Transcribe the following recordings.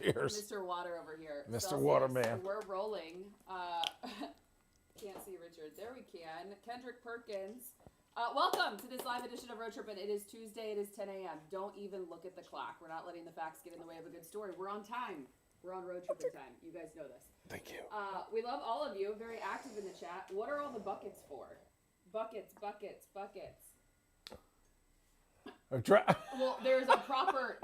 years. Mr. Water over here. Mr. Celsius. Waterman. We're rolling. Can't see Richard. There we can. Kendrick Perkins. Welcome to this live edition of Road Trippin. It is Tuesday. It is 10 a.m. Don't even look at the clock. We're not letting the facts get in the way of a good story. We're on time. We're on Road Trippin time. You guys know this. Thank you. We love all of you. Very active in the chat. What are all the buckets for? Buckets. Well, there's a proper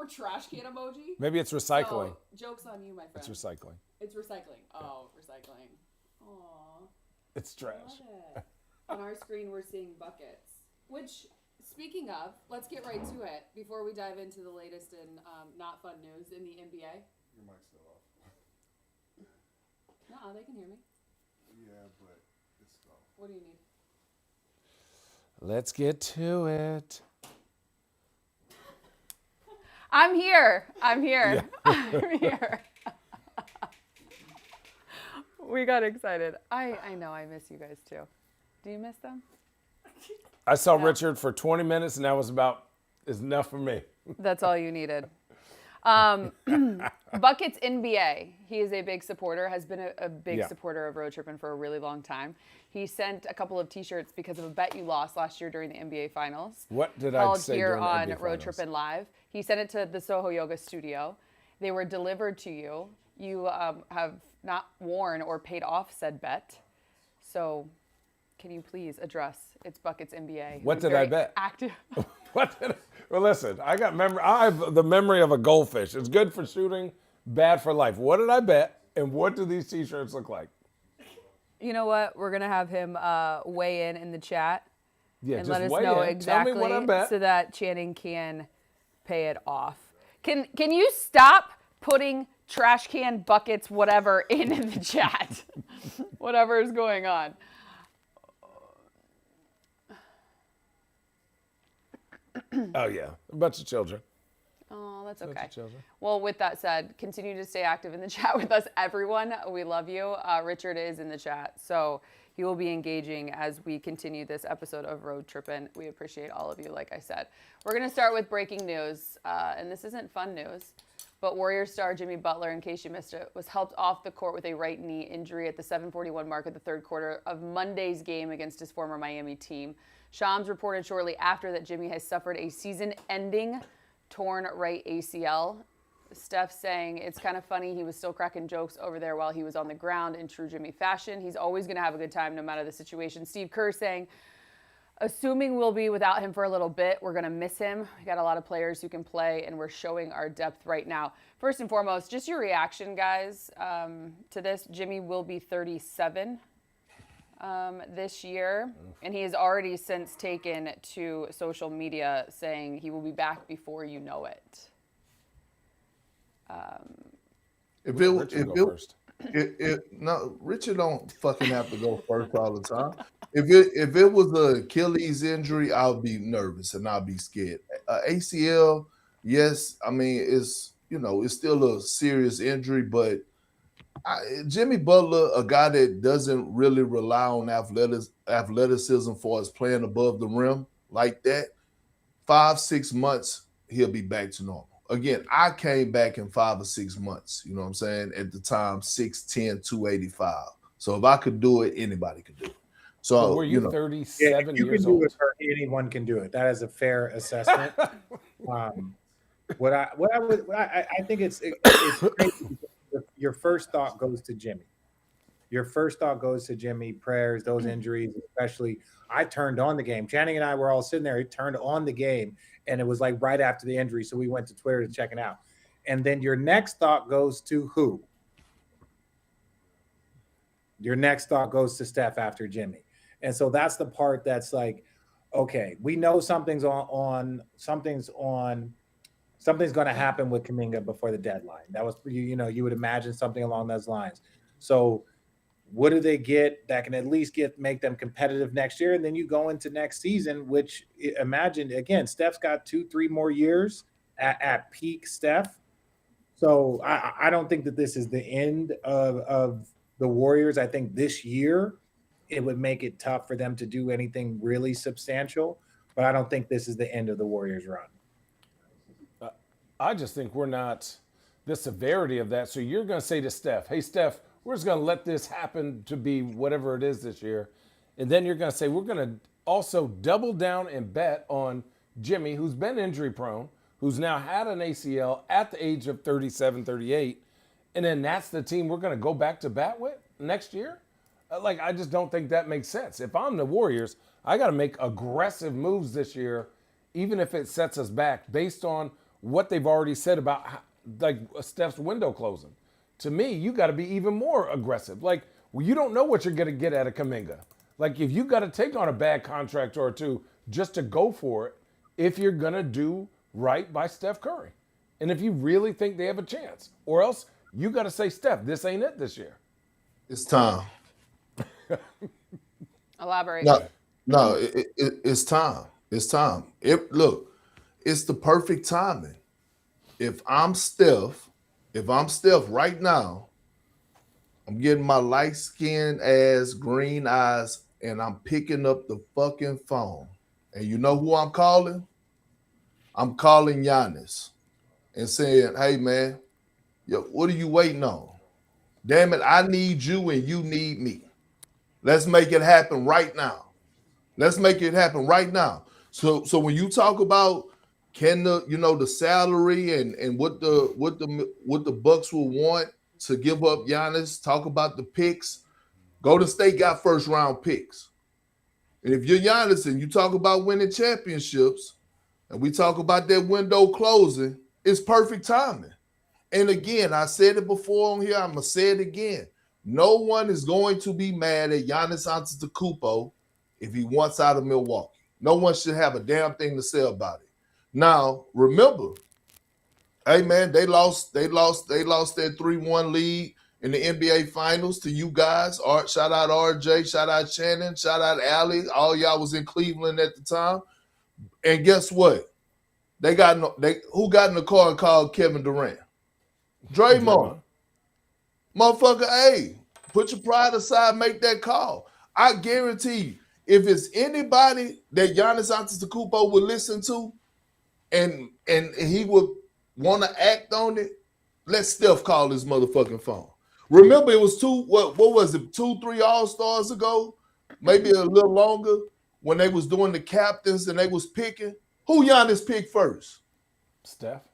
trash can emoji. Maybe it's recycling. So, joke's on you, my friend. It's recycling. It's recycling. Oh, recycling. Aw. It's trash. Love it. On our screen, we're seeing buckets. Which, speaking of, let's get right to it before we dive into the latest and not fun news in the NBA. Your mic's still off. No, they can hear me. Yeah, but it's off. What do you need? Let's get to it. I'm here. I'm here. We got excited. I know. I miss you guys too. Do you miss them? I saw Richard for 20 minutes, and that was is enough for me. That's all you needed. Buckets NBA. He is a big supporter, has been a big supporter of Road Trippin' for a really long time. He sent a couple of T-shirts because of a bet you lost last year during the NBA Finals. What did I say here during the on NBA Road Finals? Trippin' Live. He sent it to the Soho Yoga studio. They were delivered to you. You have not worn or paid off said bet. So can you please address It's Buckets NBA? What did I bet? Active. Well, listen, I have the memory of a goldfish. It's good for shooting, bad for life. What did I bet, and what do these T-shirts look like? You know what? We're gonna have him weigh in the chat and Just let us weigh know in. exactly Tell me what I bet. so that Channing can pay it off. Can you stop putting trash can buckets, whatever, in the chat? Whatever is going on. Oh, yeah. A bunch of children. Oh, that's Bunch okay. of children. Well, with that said, continue to stay active in the chat with us, everyone. We love you. Richard is in the chat, so he will be engaging as we continue this episode of Road Trippin'. We appreciate all of you, like I said. We're going to start with breaking news, and this isn't fun news, but Warriors star Jimmy Butler, in case you missed it, was helped off the court with a right knee injury at the 7:41 mark of the third quarter of Monday's game against his former Miami team. Shams reported shortly after that Jimmy has suffered a season-ending torn right ACL. Steph saying it's kind of funny he was still cracking jokes over there while he was on the ground in true Jimmy fashion. He's always going to have a good time no matter the situation. Steve Kerr saying, assuming we'll be without him for a little bit, we're going to miss him. We got a lot of players who can play, and we're showing our depth right now. First and foremost, just your reaction, guys, to this. Jimmy will be 37 this year, and he has already since taken to social media saying he will be back before you know it. No, Richard don't fucking have to go first all the time. If it was an Achilles injury, I would be nervous and I'd be scared. ACL, yes, I mean it's still a serious injury, but Jimmy Butler, a guy that doesn't really rely on athleticism for his playing above the rim like that, 5-6 months he'll be back to normal. Again, I came back in 5 or 6 months, you know what I'm saying? At the time, 6'10", 285. So if I could do it, anybody could do it. So were you 37 you years can do old? it, or anyone can do it. That is a fair assessment. I think it's crazy. Your first thought goes to Jimmy. Your first thought goes to Jimmy. Prayers, those injuries, especially. I turned on the game. Channing and I were all sitting there. He turned on the game, and it was like right after the injury. So we went to Twitter to check it out. And then your next thought goes to who? Your next thought goes to Steph after Jimmy. And so that's the part that's like, okay, we know something's going to happen with Kuminga before the deadline. That was, you would imagine something along those lines. So what do they get that can at least make them competitive next year? And then you go into next season, which imagine, again, Steph's got 2-3 more years at peak Steph. So I don't think that this is the end of the Warriors. I think this year it would make it tough for them to do anything really substantial. But I don't think this is the end of the Warriors run. I just think we're not the severity of that. So you're going to say to Steph, hey, Steph, we're just going to let this happen to be whatever it is this year. And then you're going to say, we're going to also double down and bet on Jimmy, who's been injury prone, who's now had an ACL at the age of 37, 38. And then that's the team we're going to go back to bat with next year? I just don't think that makes sense. If I'm the Warriors, I got to make aggressive moves this year, even if it sets us back based on what they've already said about Steph's window closing. To me, you got to be even more aggressive. You don't know what you're going to get out of Kuminga. If you got to take on a bad contract or two just to go for it, if you're going to do right by Steph Curry. And if you really think they have a chance. Or else you got to say, Steph, this ain't it this year. It's time. Elaborate. No, it's time. It's time. Look, it's the perfect timing. If I'm Steph right now, I'm getting my light-skinned ass, green eyes, and I'm picking up the fucking phone. And you know who I'm calling? I'm calling Giannis and saying, hey, man, what are you waiting on? Damn it, I need you and you need me. Let's make it happen right now. Let's make it happen right now. So when you talk about the salary and what the Bucks will want to give up Giannis, talk about the picks. Golden State got first round picks. And if you're Giannis and you talk about winning championships and we talk about that window closing, it's perfect timing. And again, I said it before on here, I'm going to say it again. No one is going to be mad at Giannis Antetokounmpo if he wants out of Milwaukee. No one should have a damn thing to say about it. Now, remember, hey man, they lost that 3-1 lead in the NBA Finals to you guys. Shout out RJ, shout out Shannon, shout out Allie. All y'all was in Cleveland at the time. And guess what? Who got in the car and called Kevin Durant? Draymond. Motherfucker, hey, put your pride aside, make that call. I guarantee you, if it's anybody that Giannis Antetokounmpo would listen to and he would want to act on it, let Steph call his motherfucking phone. Remember, it was 2-3 All-Stars ago, maybe a little longer, when they was doing the captains and they was picking. Who Giannis picked first? Steph.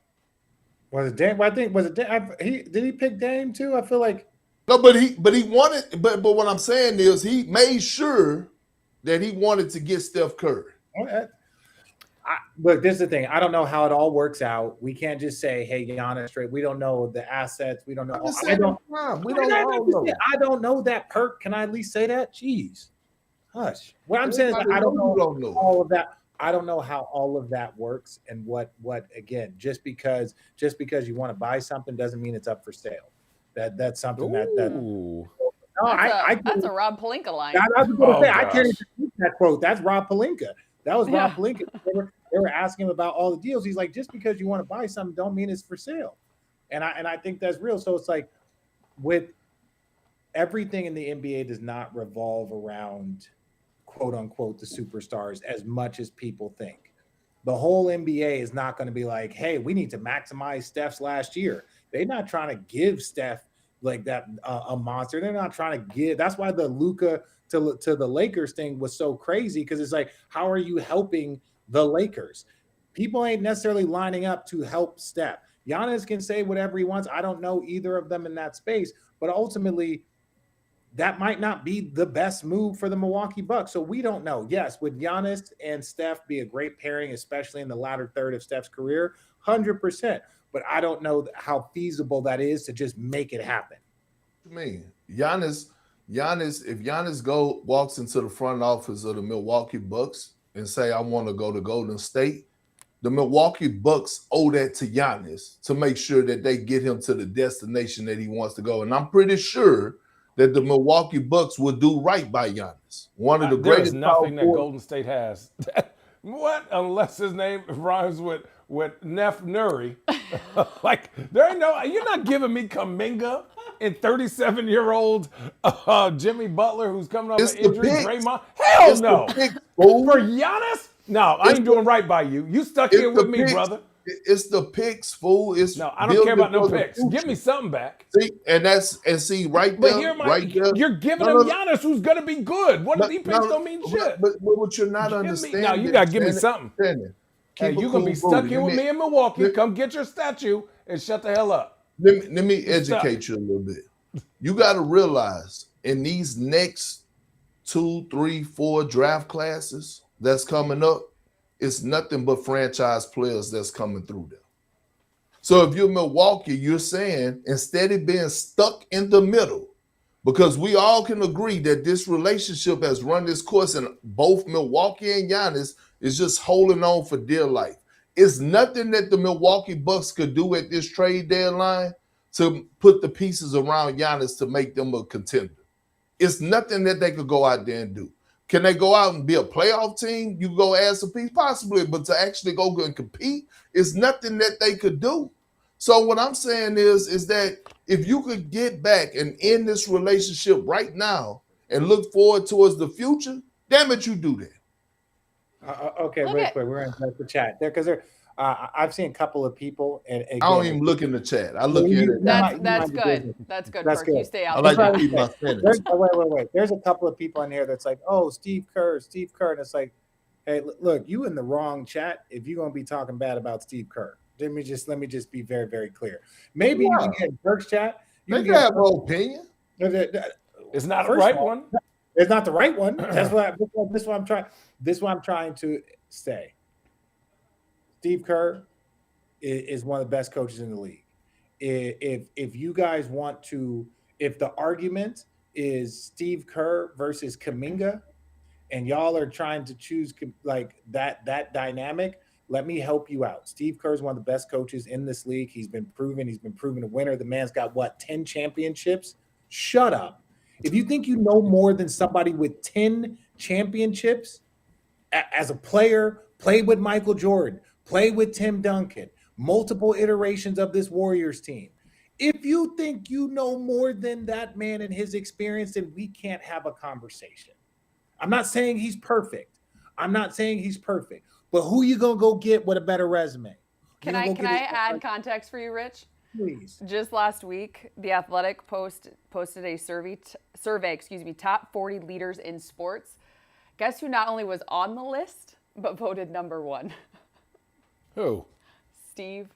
Was it Dame? I think was it Dame? Did he pick Dame too? I feel like no, but he wanted. But what I'm saying is he made sure that he wanted to get Steph Curry. Look, this is the thing. I don't know how it all works out. We can't just say, "Hey, Giannis, straight." We don't know the assets. We don't know. I don't know that. Perk, can I at least say that? Jeez, hush. What I'm saying is, I don't know all of that. I don't know how all of that works and what again, just because you want to buy something doesn't mean it's up for sale. That's something that that's a Rob Pelinka line. I was going to say, I can't even repeat that quote. That's Rob Pelinka. That was Rob Pelinka. They were asking him about all the deals. He's like, just because you want to buy something don't mean it's for sale. And I think that's real. So it's like with everything in the NBA does not revolve around quote unquote the superstars as much as people think. The whole NBA is not going to be like, hey, we need to maximize Steph's last year. They're not trying to give Steph like that a monster. They're not trying to give. That's why the Luka to the Lakers thing was so crazy, because it's like, how are you helping the Lakers? People ain't necessarily lining up to help Steph. Giannis can say whatever he wants. I don't know either of them in that space, but ultimately that might not be the best move for the Milwaukee Bucks. So we don't know. Yes, would Giannis and Steph be a great pairing, especially in the latter third of Steph's career? 100%. But I don't know how feasible that is to just make it happen. What do you mean? Giannis, if Giannis walks into the front office of the Milwaukee Bucks and say, I want to go to Golden State, the Milwaukee Bucks owe that to Giannis to make sure that they get him to the destination that he wants to go. And I'm pretty sure that the Milwaukee Bucks would do right by Giannis. One of the greatest. There's nothing that Golden State has. What? Unless his name rhymes with Neff Nuri. Like, there ain't no, you're not giving me Kuminga and 37-year-old Jimmy Butler who's coming off an injury. Draymond. Hell no. For Giannis? No, I ain't doing right by you. You stuck here with me, brother. It's the picks, fool. It's No, I don't care about no building for the picks. Give future. me something back. See right But there, here, right there. you're giving No, him no, Giannis, who's gonna be good. One of these picks don't mean shit. But what you're not Now understanding, you gotta give me Shannon, something. Shannon, Hey, keep a you're cool gonna be stuck brew. here with me in Milwaukee. let- Come get your statue and shut the hell up. Let me You're stuck. educate you a little bit. You got to realize in these next 2, 3, 4 draft classes that's coming up, it's nothing but franchise players that's coming through there. So if you're Milwaukee, you're saying instead of being stuck in the middle, because we all can agree that this relationship has run its course, and both Milwaukee and Giannis is just holding on for dear life. It's nothing that the Milwaukee Bucks could do at this trade deadline to put the pieces around Giannis to make them a contender. It's nothing that they could go out there and do. Can they go out and be a playoff team? You go add some piece, possibly, but to actually go and compete, it's nothing that they could do. So what I'm saying is that if you could get back and end this relationship right now and look forward towards the future, damn it, you do that. Okay, Look real at- quick, we're going to check the chat there because I've seen a couple of people, and again, I don't even look in the chat. I look at it. That's mind your good. business. That's good. That's Perk. You good. stay I out like there. to keep my sentence. Wait. There's a couple of people in here that's like, oh, Steve Kerr, and it's like, hey, look, you in the wrong chat if you're gonna be talking bad about Steve Kerr. Let me just be very, very clear. Maybe you can get Perk's chat. They can have no opinion. It's not the First right of all, one. It's not the right one. That's what I'm trying. This is what I'm trying to say. Steve Kerr is one of the best coaches in the league. If you guys want to, if the argument is Steve Kerr versus Kuminga, and y'all are trying to choose like that dynamic, let me help you out. Steve Kerr is one of the best coaches in this league. He's been proven a winner. The man's got 10 championships? Shut up. If you think you know more than somebody with 10 championships as a player, played with Michael Jordan, played with Tim Duncan, multiple iterations of this Warriors team. If you think you know more than that man and his experience, then we can't have a conversation. I'm not saying he's perfect. But who you gonna go get with a better resume? Can I add context for you, Rich? Please. Just last week, The Athletic posted a survey, top 40 leaders in sports. Guess who not only was on the list, but voted number 1? Who? Steve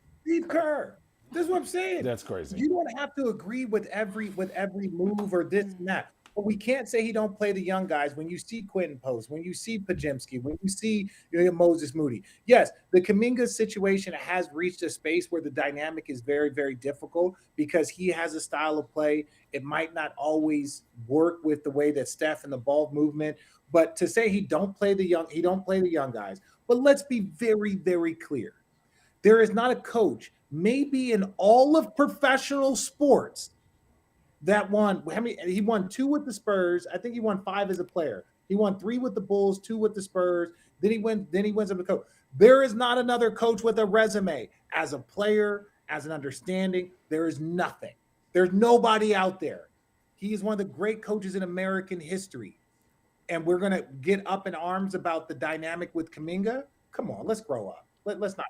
Kerr. This is what I'm saying. That's crazy. You don't have to agree with every move or this and that. But we can't say he don't play the young guys when you see Quentin Post, when you see Pajemski, when you see Moses Moody. Yes, the Kuminga situation has reached a space where the dynamic is very, very difficult because he has a style of play. It might not always work with the way that Steph and the ball movement. But to say he don't play the young guys. But let's be very, very clear. There is not a coach, maybe in all of professional sports, that won. He won 2 with the Spurs. I think he won 5 as a player. He won 3 with the Bulls, 2 with the Spurs. Then he wins as a coach. There is not another coach with a resume as a player, as an understanding. There is nothing. There's nobody out there. He is one of the great coaches in American history. And we're gonna get up in arms about the dynamic with Kuminga. Come on, let's grow up. Let's not.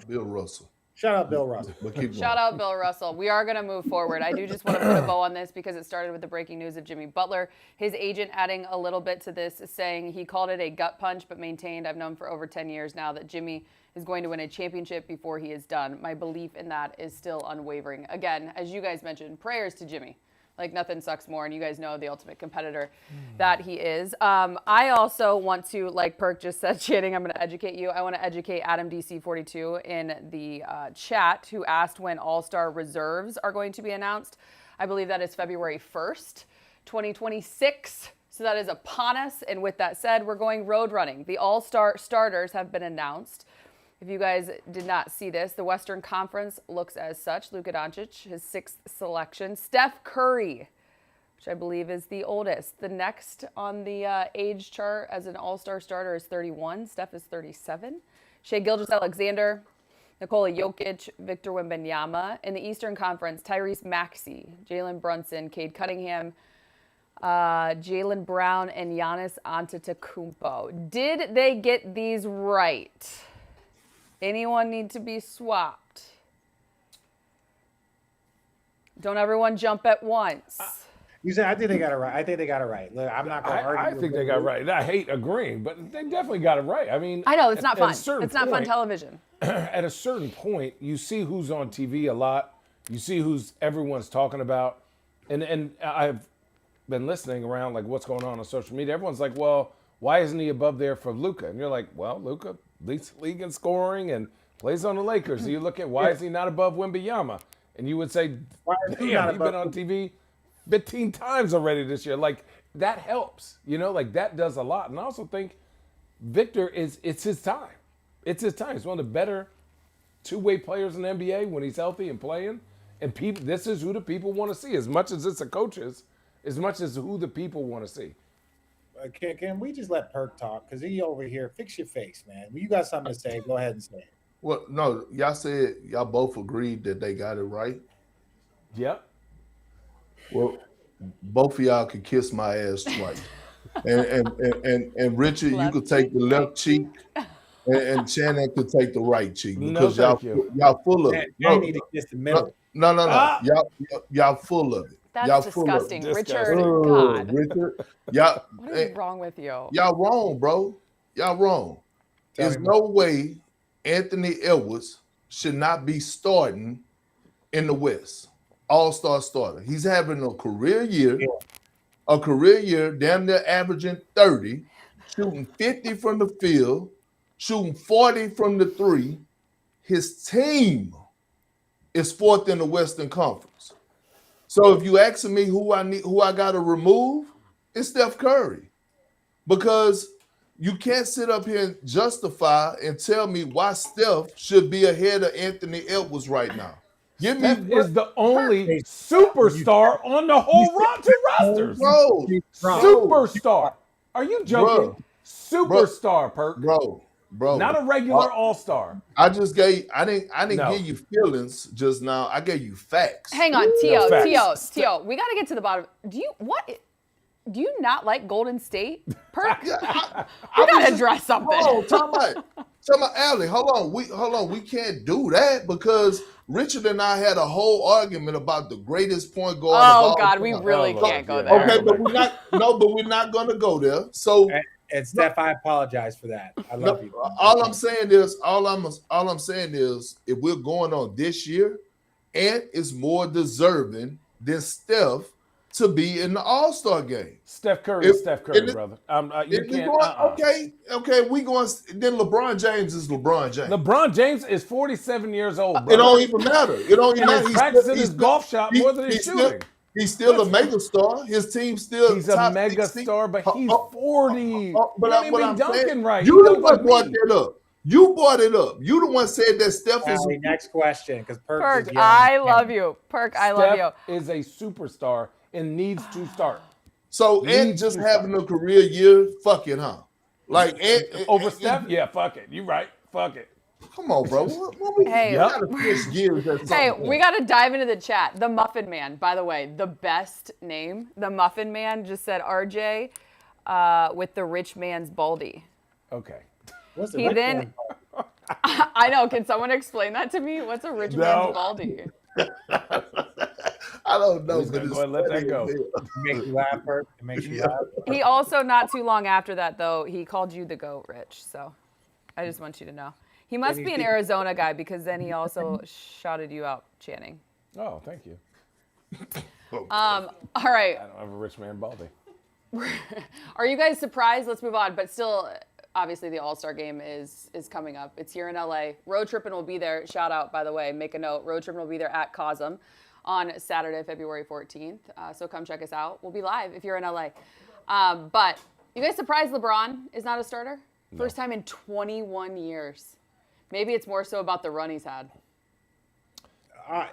Bill Russell. Shout out Bill Russell. Shout out Bill Russell. We are going to move forward. I do just want to put a bow on this because it started with the breaking news of Jimmy Butler. His agent adding a little bit to this, saying he called it a gut punch, but maintained, I've known for over 10 years now, that Jimmy is going to win a championship before he is done. My belief in that is still unwavering. Again, as you guys mentioned, prayers to Jimmy. Like, nothing sucks more, and you guys know the ultimate competitor that he is. I also want to, like Perk just said, Channing, I'm going to educate you. I want to educate Adam DC42 in the chat, who asked when All-Star reserves are going to be announced. I believe that is February 1st, 2026. So that is upon us. And with that said, we're going road running. The All-Star starters have been announced. If you guys did not see this, the Western Conference looks as such. Luka Doncic, his 6th selection. Steph Curry, which I believe is the oldest. The next on the age chart as an all-star starter is 31. Steph is 37. Shai Gilgeous-Alexander, Nikola Jokic, Victor Wembanyama. In the Eastern Conference, Tyrese Maxey, Jalen Brunson, Cade Cunningham, Jaylen Brown, and Giannis Antetokounmpo. Did they get these right? Anyone need to be swapped? Don't everyone jump at once. You said I think they got it right. I think they got it right. Look, I'm not going to argue. I think they got it right. I hate agreeing, but they definitely got it right. I mean, I know it's not fun. It's not fun television. At a certain point, you see who's on TV a lot. You see who's everyone's talking about, and I've been listening around like what's going on social media. Everyone's like, well, why isn't he above there for Luka? And you're like, well, Luka leads the league in scoring and plays on the Lakers. So you look at why is he not above Wemby? And you would say, damn, he's been on TV 15 times already this year. Like, that helps, like that does a lot. And I also think Victor it's his time. It's his time. He's one of the better two-way players in the NBA when he's healthy and playing. And this is who the people want to see. As much as it's the coaches, as much as who the people want to see. Can we just let Perk talk? Because he over here, fix your face, man. When you got something to say, go ahead and say it. Well, no, y'all both agreed that they got it right. Yep. Well, both of y'all could kiss my ass twice. and Richard, you could take the left cheek, and Shannon could take the right cheek because y'all full of it. You need to kiss the middle. No. Y'all full of it. That's y'all disgusting, full of it. Richard. God, Richard, y'all. What is wrong with you? Y'all wrong, bro. Y'all wrong. There's no way Anthony Edwards should not be starting in the West. All-star starter. He's having a career year. A career year, damn near averaging 30, shooting 50 from the field, shooting 40 from the three. His team is fourth in the Western Conference. So if you asking me who I got to remove, it's Steph Curry. Because you can't sit up here and justify and tell me why Steph should be ahead of Anthony Edwards right now. Steph is the only superstar on the whole rosters. Bro, superstar. Are you joking? Bro. Superstar, Perk. Bro. Not a regular all-star. I didn't give you feelings just now. I gave you facts. Hang on, Tio. We got to get to the bottom. Do you not like Golden State? Perk? We got to address something. Oh, talk about Allie. Hold on. We can't do that because Richard and I had a whole argument about the greatest point guard of all God, time. we really can't go there. Okay, but we're not going to go there. So and Steph, I apologize for that. I love you. All I'm saying is, if we're going on this year, Ant is more deserving than Steph to be in the All-Star game. Steph Curry, brother. You can't. Okay. We going. Then LeBron James is LeBron James. LeBron James is 47 years old. Brother. It don't even matter. He's practicing his golf shot more than he's shooting. He's still a mega star. His team still. He's a mega star, but he's 40. But I'm dunking right. You the one brought that up. You brought it up. You the one said that Steph is. Next question, because Perk, I love you. Perk, I love you. Steph is a superstar and needs to start. So Ant just having a career year, fuck it, huh? Like over Steph? Yeah, fuck it. You right. Fuck it. Come on, bro. Hey, we got to dive into the chat. The Muffin Man, by the way, the best name. The Muffin Man just said RJ with the rich man's baldy. Okay. What's the rich man's baldy? I know. Can someone explain that to me? What's a rich man's baldy? I don't know. Go ahead and let that go. It makes you laugh, Perk. It makes you laugh. He also, not too long after that, though, he called you the GOAT, Rich. So I just want you to know. He must be an Arizona guy because then he also shouted you out, Channing. Oh, thank you. All right. I don't have a rich man baldy. Are you guys surprised? Let's move on. But still, obviously, the All-Star game is coming up. It's here in LA. Road Trippin will be there. Shout out, by the way. Make a note. Road Trippin will be there at Cosm on Saturday, February 14th. So come check us out. We'll be live if you're in LA. But you guys surprised LeBron is not a starter? No. First time in 21 years. Maybe it's more so about the run he's had. I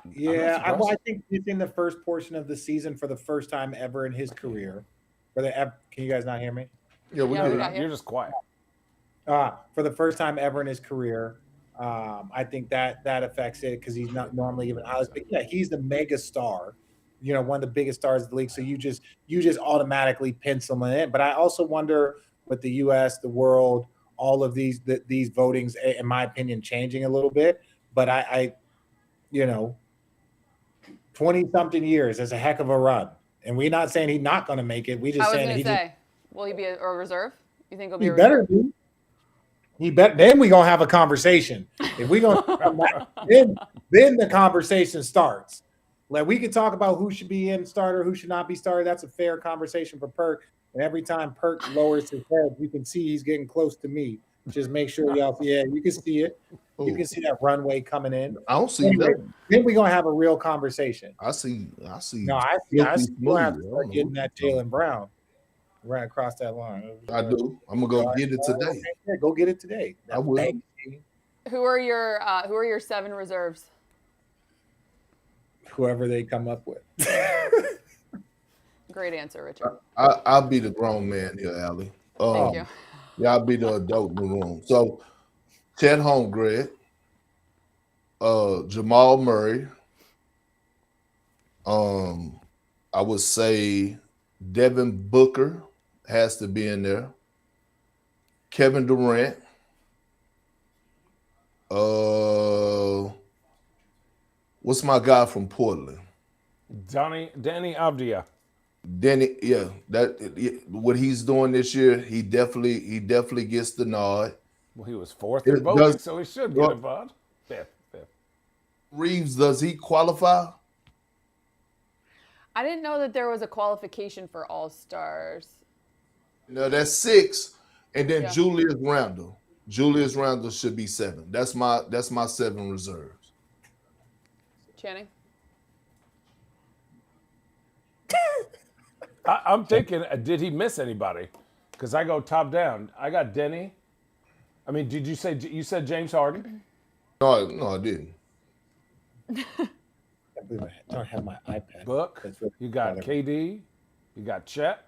think he's in the first portion of the season for the first time ever in his career. Can you guys not hear me? Yeah, we do. You're just quiet. For the first time ever in his career, I think that affects it because he's not normally even honest. But yeah, he's the mega star, one of the biggest stars of the league. So you just automatically pencil him in. But I also wonder what the U.S., the world, all of these votings, in my opinion, changing a little bit. But I 20-something years is a heck of a run. And we're not saying he's not going to make it. We just saying will he be a reserve? You think he'll be he a better reserve? be. He bet. Then we gonna have a conversation. If we gonna then the conversation starts. Like we can talk about who should be in starter, who should not be starter. That's a fair conversation for Perk. And every time Perk lowers his head, you can see he's getting close to me. Just make sure y'all. Yeah, you can see it. You can see that runway coming in. I don't see that. Then we're gonna have a real conversation. I see. No, I see. We'll have to start getting that Jaylen Brown right across that line. I do. I'm gonna go get it today. Go get it today. I will. Who are your 7 reserves? Whoever they come up with. Great answer, Richard. I'll be the grown man here, Allie. Thank you. Yeah, I'll be the adult in the room. So, Chet Holmgren, Jamal Murray. I would say Devin Booker has to be in there. Kevin Durant. What's my guy from Portland? Danny Avdia. Danny, yeah, what he's doing this year, he definitely gets the nod. Well, he was 4th in voting, so he should get a nod. Fifth. Reeves, does he qualify? I didn't know that there was a qualification for All-Stars. No, that's 6, and then Julius Randle. Julius Randle should be 7. That's my 7 reserves. Channing? I'm thinking, did he miss anybody? Because I go top down. I got Denny. I mean, did you said James Harden? No, I didn't. I don't have my iPad. Book. You got KD. You got Chet.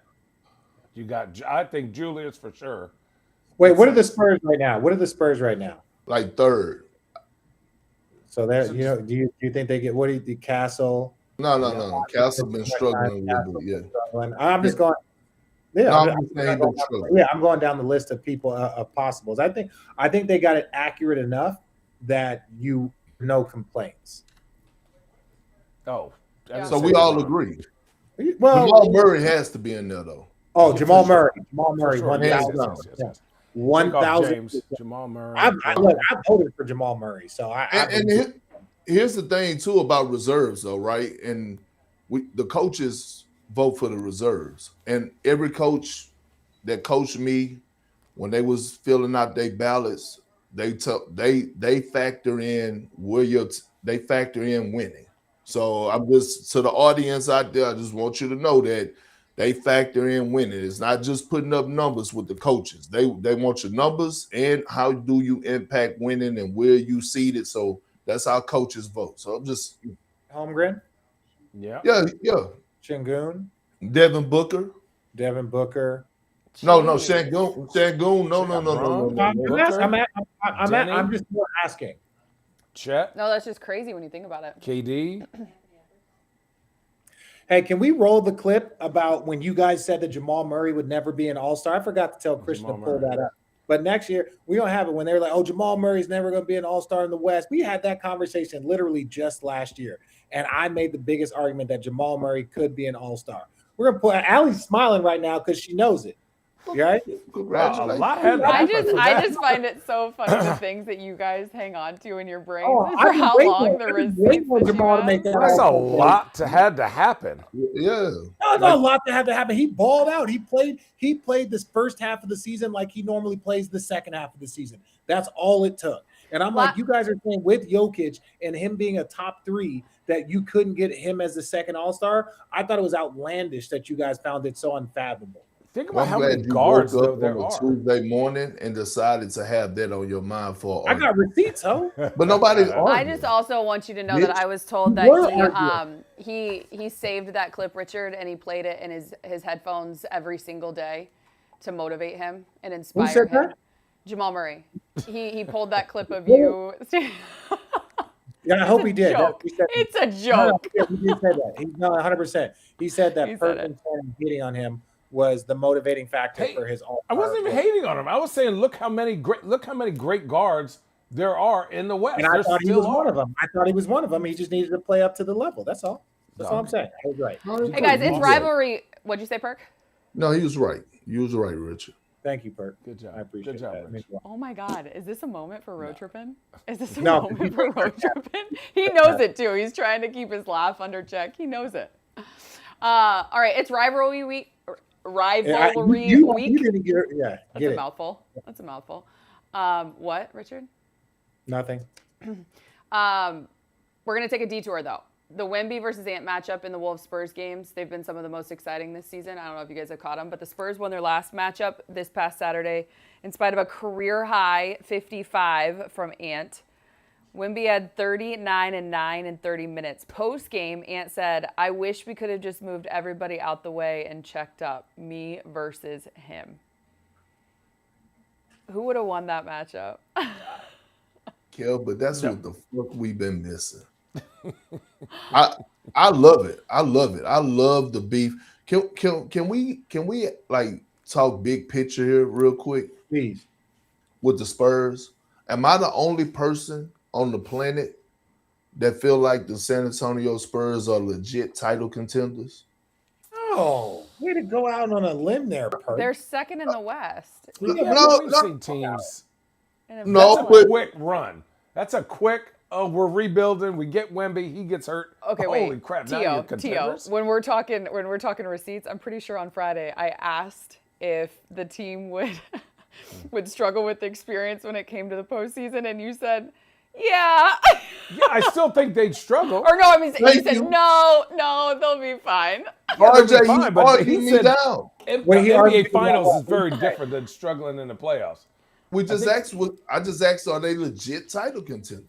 You got, I think Julius for sure. Wait, what are the Spurs right now? Like 3rd. So there, do you think they get the Castle? No. Castle been struggling a little bit. Yeah. I'm just going. Yeah, I'm going down the list of people of possibles. I think they got it accurate enough that no complaints. Oh, so we all agree. Well, Jamal Murray has to be in there though. Oh, Jamal Murray, sure. 1,000. 1,000. James, Jamal Murray. I voted for Jamal Murray, so here's the thing too about reserves though, right? And the coaches vote for the reserves, and every coach that coached me when they was filling out their ballots, they factor in they factor in winning. So I'm just to the audience out there, I just want you to know that they factor in winning. It's not just putting up numbers with the coaches. They want your numbers and how do you impact winning and where you seated. So that's how coaches vote. So I'm just Holmgren. Yeah. Sengun. Devin Booker. No, Sengun. No. I'm just asking. Chet. No, that's just crazy when you think about it. KD. Hey, can we roll the clip about when you guys said that Jamal Murray would never be an All-Star? I forgot to tell Christian to pull that up. But next year, we don't have it when they're like, oh, Jamal Murray's never going to be an All-Star in the West. We had that conversation literally just last year. And I made the biggest argument that Jamal Murray could be an All-Star. We're going to put Allie's smiling right now because she knows it. You right? Congratulations. I just find it so funny the things that you guys hang on to in your brains for how long the receipts That's a lot to had to happen. Yeah. No, a lot to have to happen. He balled out. He played this first half of the season like he normally plays the second half of the season. That's all it took. And I'm like, you guys are saying with Jokic and him being a top 3 that you couldn't get him as the second All-Star. I thought it was outlandish that you guys found it so unfathomable. Think about how many guards there are. Tuesday morning and decided to have that on your mind for. I got receipts, but nobody's. I just also want you to know that I was told that he saved that clip, Richard, and he played it in his headphones every single day to motivate him and inspire him. Who said that? Jamal Murray. He pulled that clip of you. Yeah, I hope he did. It's a joke. He did say that. 100%. He said that Perk and hitting on him was the motivating factor Hey, for his all. I wasn't even hating on him. I was saying, look how many great guards there are in the West. And I There thought he still was one of them. I thought he was one of them. He just needed to play up to the level. That's all. That's all I'm saying. I was right. Hey guys, it's rivalry. What'd you say, Perk? No, he was right. You was right, Richard. Thank you, Perk. Good job. I appreciate Good job, that. Rich. Oh my God, is this a moment for Road Trippin? Is this a No. moment for Road Trippin? He knows it too. He's trying to keep his laugh under check. He knows it. All right, it's rivalry week. Rivalry week. You didn't get, That's a mouthful. That's a mouthful. What, Richard? Nothing. We're gonna take a detour though. The Wemby versus Ant matchup in the Wolves Spurs games, they've been some of the most exciting this season. I don't know if you guys have caught them, but the Spurs won their last matchup this past Saturday in spite of a career high 55 from Ant. Wemby had 39 and 9 in 30 minutes. Post game, Ant said, "I wish we could have just moved everybody out the way and checked up. Me versus him." Who would have won that matchup? Kel, but that's what the fuck we've been missing. I love it. I love it. I love the beef. Can we like talk big picture here real quick? Please. With the Spurs. Am I the only person on the planet that feel like the San Antonio Spurs are legit title contenders? Oh, way to go out on a limb there, Perk. They're second in the West. We've seen teams. No, That's a quick run. That's a quick. Oh, we're rebuilding. We get Wemby. He gets hurt. Okay, Holy wait. crap! Now you're contenders. When we're talking receipts, I'm pretty sure on Friday I asked if the team would struggle with the experience when it came to the postseason, and you said, "Yeah." Yeah, I still think they'd struggle. Or no, I mean, you said no, they'll be fine. RJ, fine, but he said down. NBA Finals is very different than struggling in the playoffs. I just asked, are they legit title contenders?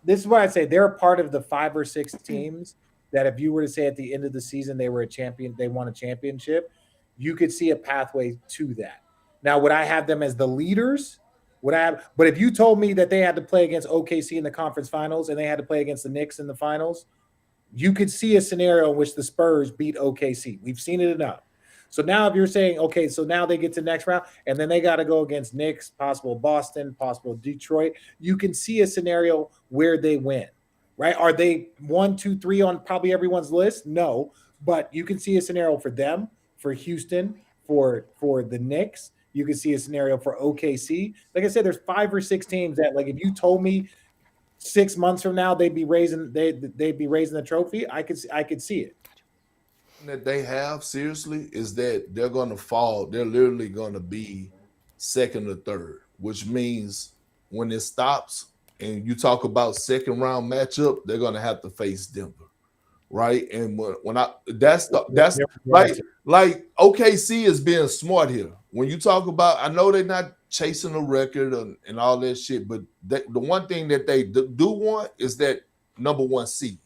This is what I say. They're a part of the 5 or 6 teams that if you were to say at the end of the season they were a champion, they won a championship, you could see a pathway to that. Now, would I have them as the leaders? But if you told me that they had to play against OKC in the conference finals and they had to play against the Knicks in the finals, you could see a scenario in which the Spurs beat OKC. We've seen it enough. So now if you're saying, okay, so now they get to the next round and then they got to go against Knicks, possible Boston, possible Detroit, you can see a scenario where they win, right? Are they 1, 2, 3 on probably everyone's list? No, but you can see a scenario for them, for Houston, for the Knicks. You can see a scenario for OKC. Like I said, there's 5 or 6 teams that, like, if you told me 6 months from now they'd be raising the trophy, I could see it. That they have seriously is that they're going to fall. They're literally going to be second or third, which means when it stops and you talk about second round matchup, they're going to have to face Denver, right? And that's like OKC is being smart here. When you talk about, I know they're not chasing a record and all that shit, but the one thing that they do want is that number 1 seed.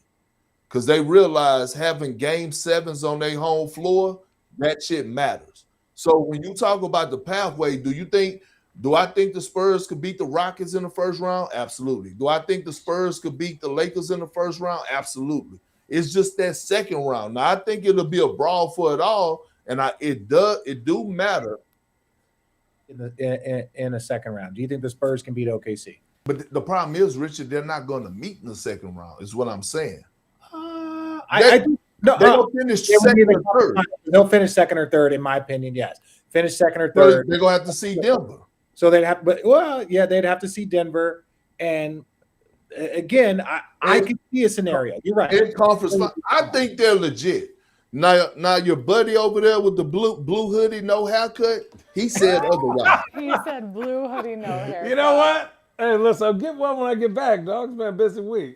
Because they realize having game 7s on their home floor, that shit matters. So when you talk about the pathway, do I think the Spurs could beat the Rockets in the first round? Absolutely. Do I think the Spurs could beat the Lakers in the first round? Absolutely. It's just that second round. Now I think it'll be a brawl for it all, and it do matter. In a second round. Do you think the Spurs can beat OKC? But the problem is, Richard, they're not going to meet in the second round, is what I'm saying. They'll finish second or third. They'll finish second or third, in my opinion. Yes, finish second or third. They're gonna have to see Denver. So they'd have to see Denver. And again, I can see a scenario. You're right. In conference, I think they're legit. Now your buddy over there with the blue hoodie, no haircut, he said otherwise. He said blue hoodie, no haircut. You know what? Hey, listen, I'll get one when I get back, dog. It's been a busy week.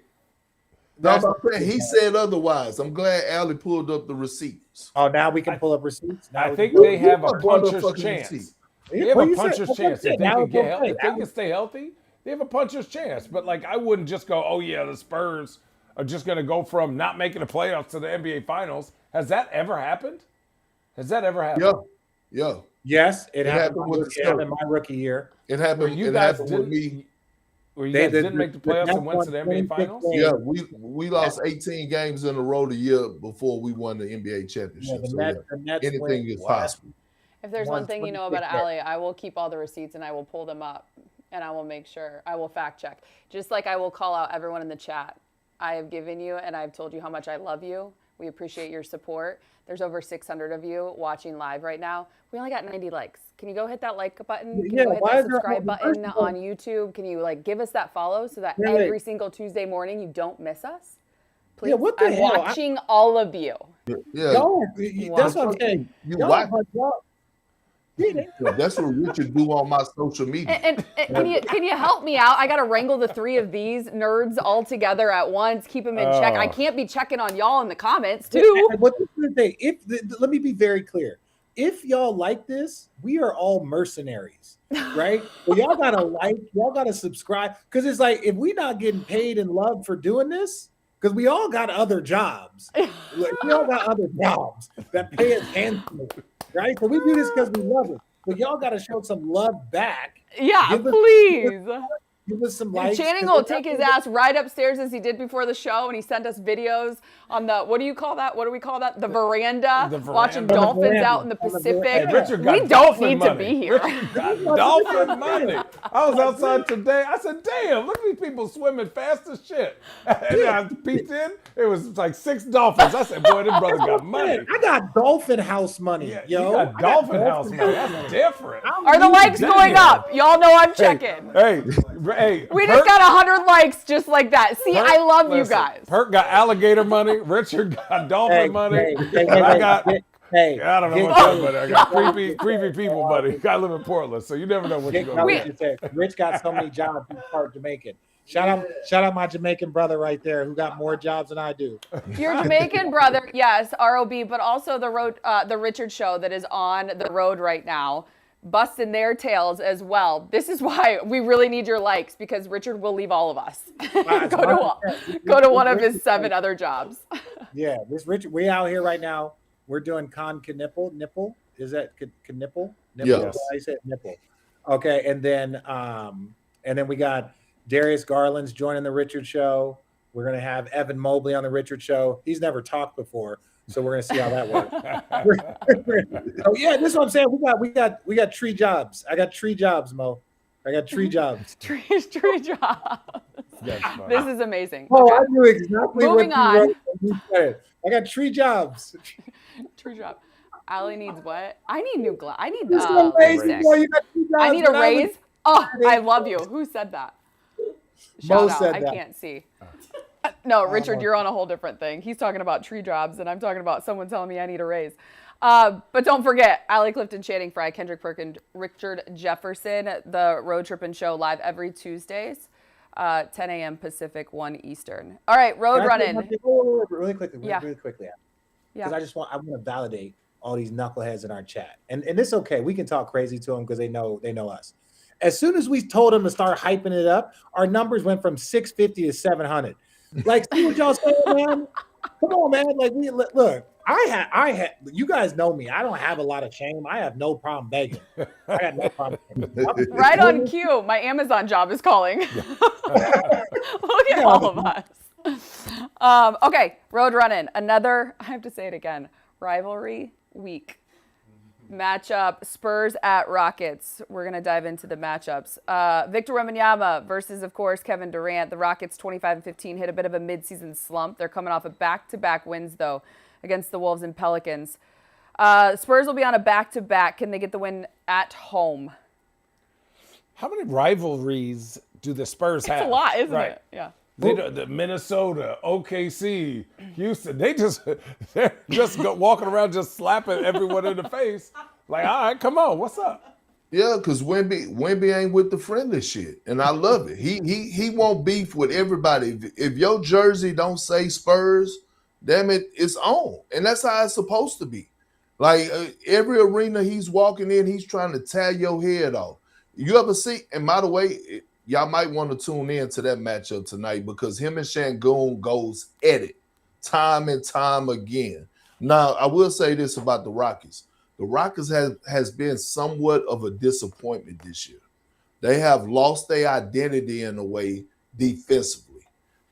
No, he said otherwise. I'm glad Allie pulled up the receipts. Oh, now we can pull up receipts. I think they have a puncher's chance. They have a puncher's chance. If they can stay healthy, they have a puncher's chance. But like, I wouldn't just go, oh yeah, the Spurs are just going to go from not making the playoffs to the NBA Finals. Has that ever happened? Yeah. Yes, it happened in my rookie year. It happened with me. Where you guys didn't make the playoffs and went to the NBA Finals? Yeah, we lost 18 games in a row the year before we won the NBA championship. Anything is possible. If there's one thing you know about Allie, I will keep all the receipts and I will pull them up and I will make sure, I will fact check. Just like I will call out everyone in the chat. I have given you and I've told you how much I love you. We appreciate your support. There's over 600 of you watching live right now. We only got 90 likes. Can you go hit that like button? Can you go hit that subscribe button on YouTube? Can you like give us that follow so that every single Tuesday morning you don't miss us? Please. Yeah, what the I'm hell? watching all of you. Yeah, that's what I'm saying. That's what Richard do on my social media. And can you help me out? I got to wrangle the three of these nerds all together at once. Keep them in check. I can't be checking on y'all in the comments too. But let me be very clear. If y'all like this, we are all mercenaries, right? Well, y'all gotta like, y'all gotta subscribe, because it's like if we not getting paid and loved for doing this, because we all got other jobs. We all got other jobs that pay us handsomely, right? So we do this because we love it. But y'all got to show some love back. Yeah, please. Give us some likes. Channing will take his ass right upstairs as he did before the show, and he sent us videos on the, what do you call that? What do we call that? The veranda. Watching dolphins out in the Pacific. Hey, Richard got we don't need money. to be here. Richard got dolphin money. I was outside today. I said, damn, look at these people swimming fast as shit. And I peeked in. It was like 6 dolphins. I said, boy, this brother got money. I got dolphin house money, yo. You got dolphin house money. That's different. Are the likes going up? Y'all know I'm checking. Hey, we just got 100 likes just like that. See, I love you guys. Perk got alligator money. Richard got dolphin money. I got, I don't know what's up, but I got creepy people money. I live in Portland, so you never know what you're going to do. Rich got so many jobs, he's part Jamaican. Shout out my Jamaican brother right there who got more jobs than I do. Your Jamaican brother, yes, ROB, but also the Richard show that is on the road right now, busting their tails as well. This is why we really need your likes, because Richard will leave all of us. Go to one of his 7 other jobs. Yeah, this Richard, we out here right now. We're doing nipple. Is that nipple? Yes. I said nipple. Okay, and then we got Darius Garland's joining the Richard show. We're gonna have Evan Mobley on the Richard show. He's never talked before, so we're gonna see how that works. Oh yeah, this is what I'm saying. We got 3 jobs. I got 3 jobs, Mo. I got 3 jobs. Three jobs. This is amazing. Oh, okay. I knew exactly Moving what you said. I got 3 jobs. 3 jobs. Allie needs what? I need new glass. I need I need a raise. Oh, I love you. Who said that? Shout out. I can't see. No, Richard, you're on a whole different thing. He's talking about tree jobs, and I'm talking about someone telling me I need a raise. But don't forget, Allie Clifton, Channing Frye, Kendrick Perkins, Richard Jefferson, the Road Trippin Show live every Tuesdays, 10 a.m. Pacific, 1 Eastern. All right, Road Running. Really quickly. Because I want to validate all these knuckleheads in our chat. And it's okay. We can talk crazy to them because they know us. As soon as we told them to start hyping it up, our numbers went from 650 to 700. Like, see what y'all saying, man? Come on, man. Like, look, I had. You guys know me. I don't have a lot of shame. I have no problem begging. I got no problem. Right on cue. My Amazon job is calling. Look at all of us. Okay, Road Running. Another, I have to say it again, rivalry week. Matchup, Spurs at Rockets. We're going to dive into the matchups. Victor Wembanyama versus, of course, Kevin Durant. The Rockets 25-15 hit a bit of a midseason slump. They're coming off of back-to-back wins, though, against the Wolves and Pelicans. Spurs will be on a back-to-back. Can they get the win at home? How many rivalries do the Spurs have? It's a lot, isn't it? Yeah. The Minnesota, OKC, Houston, they're just walking around just slapping everyone in the face. Like, all right, come on, what's up? Yeah, because Wemby ain't with the friendly shit, and I love it. He won't beef with everybody. If your jersey don't say Spurs, damn it, it's on, and that's how it's supposed to be. Like every arena he's walking in, he's trying to tear your head off. You ever see? And by the way, y'all might want to tune in to that matchup tonight because him and Sengun goes at it time and time again. Now, I will say this about the Rockets. The Rockets has been somewhat of a disappointment this year. they have lost their identity in a way defensively.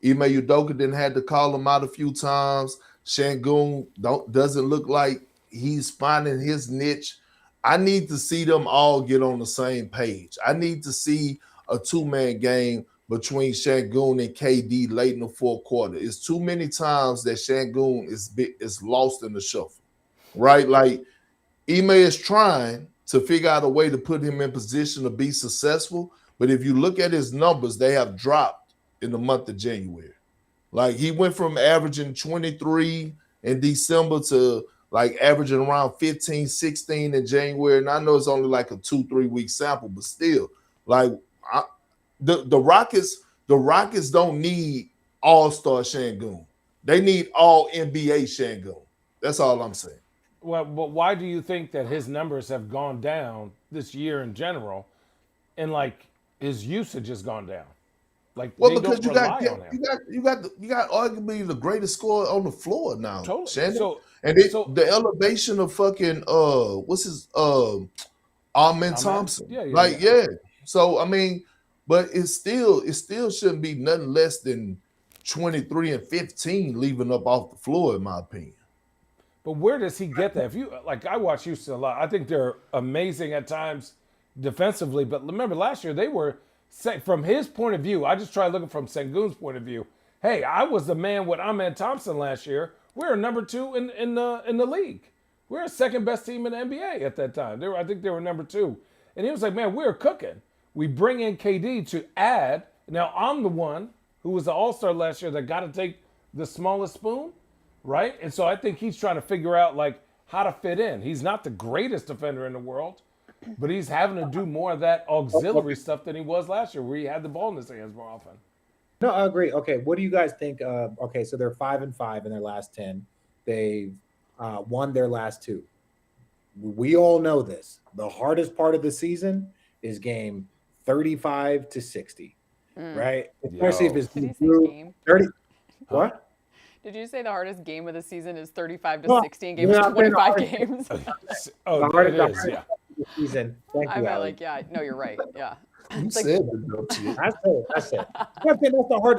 Ime Udoka didn't had to call him out a few times. Sengun doesn't look like he's finding his niche. I need to see them all get on the same page. I need to see a two-man game between Sengun and KD late in the fourth quarter. It's too many times that Sengun is lost in the shuffle, right? Like Ime is trying to figure out a way to put him in position to be successful, but if you look at his numbers, they have dropped in the month of January. Like he went from averaging 23 in December to like averaging around 15, 16 in January. And I know it's only like a 2-3 week sample, but still, like the Rockets don't need all-star Sengun. They need all NBA Sengun. That's all I'm saying. Well, but why do you think that his numbers have gone down this year in general, and like his usage has gone down? Like, well, they because don't rely on him. you got arguably the greatest scorer on the floor now, Totally. Shannon. So The elevation of fucking what's his Amen Thompson. Yeah. So I mean, but it still shouldn't be nothing less than 23 and 15 leaving up off the floor, in my opinion. But where does he get that? If you like, I watch Houston a lot. I think they're amazing at times defensively. But remember, last year they were, from his point of view. I just tried looking from Sengun's point of view. Hey, I was the man with Amen Thompson last year. We're number 2 in the league. We're a second best team in the NBA at that time. I think they were number 2. And he was like, man, we're cooking. We bring in KD to add. Now I'm the one who was the All-Star last year that got to take the smallest spoon. Right? And so I think he's trying to figure out like how to fit in. He's not the greatest defender in the world, but he's having to do more of that auxiliary stuff than he was last year, where he had the ball in his hands more often. No, I agree. Okay, what do you guys think? Okay, so they're 5-5 in their last 10. They've won their last 2. We all know this. The hardest part of the season is game 35 to 60, right? Especially if it's game? 30. What? Did you say the hardest game of the season is 35 to 60 in games, 25 games? Oh, it is, yeah. Season. Thank you, I'm Allie. like, yeah, no, you're right. Yeah. You It's like- said it, don't you? I said.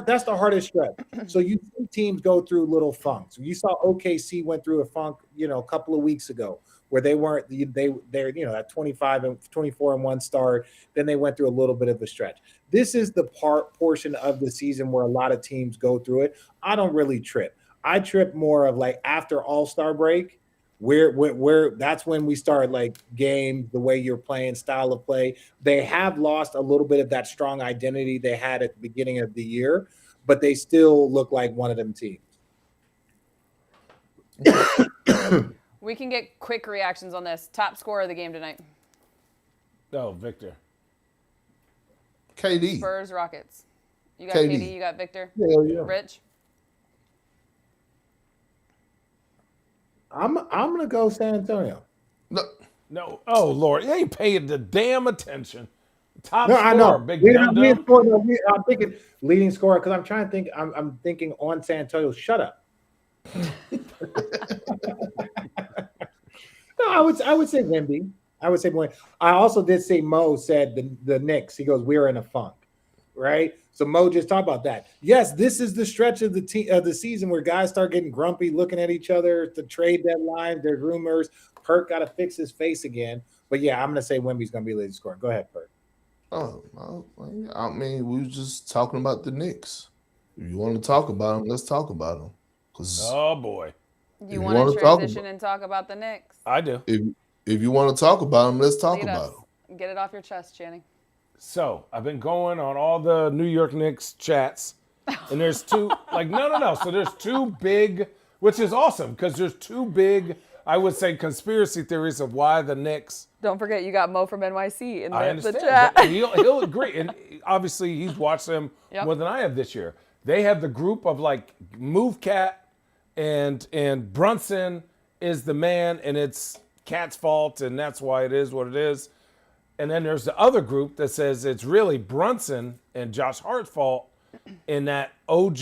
That's the hardest stretch. So you see teams go through little funks. You saw OKC went through a funk, a couple of weeks ago where they weren't they're at 25 and 24 and 1 start. Then they went through a little bit of a stretch. This is the portion of the season where a lot of teams go through it. I don't really trip. I trip more of like after All-Star break, where that's when we start like games, the way you're playing, style of play. They have lost a little bit of that strong identity they had at the beginning of the year, but they still look like one of them teams. We can get quick reactions on this. Top scorer of the game tonight. Oh, Victor. KD. Spurs, Rockets. You got KD. KD, you got Victor. Hell yeah. Rich. I'm gonna go San Antonio. No. Oh, Lord. He ain't paying the damn attention. Top No, scorer, I know. big dumb. I'm thinking leading scorer because I'm trying to think. I'm thinking on San Antonio. Shut up. No, I would say Wemby. I would say Wemby. I also did say Mo said the Knicks. He goes, we're in a funk, right? So Mo just talked about that. Yes, this is the stretch of the season where guys start getting grumpy, looking at each other. The trade deadline, there's rumors. Perk got to fix his face again. But yeah, I'm going to say Wemby's going to be leading scorer. Go ahead, Perk. Oh, I mean, we were just talking about the Knicks. If you want to talk about them, let's talk about them. Oh, boy. You want to transition and talk about the Knicks? I do. If you want to talk about them, let's talk Lead about us. them. Get it off your chest, Channing. So I've been going on all the New York Knicks chats, and there's two, no. So there's 2 big, which is awesome because there's 2 big, I would say, conspiracy theories of why the Knicks. Don't forget, you got Mo from NYC in I the understand. chat. But he'll agree. And obviously, he's watched them more than I have this year. They have the group of Move Cat and Brunson is the man, and it's Cat's fault, and that's why it is what it is. And then there's the other group that says it's really Brunson and Josh Hart's fault, and that OG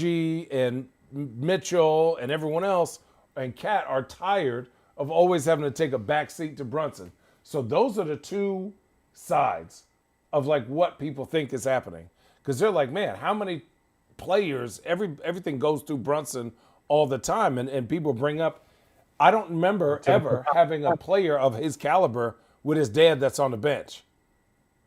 and Mitchell and everyone else and Cat are tired of always having to take a back seat to Brunson. So those are the 2 sides. of like what people think is happening. Because they're like, man, how many players, everything goes through Brunson all the time. And people bring up, I don't remember ever having a player of his caliber with his dad that's on the bench,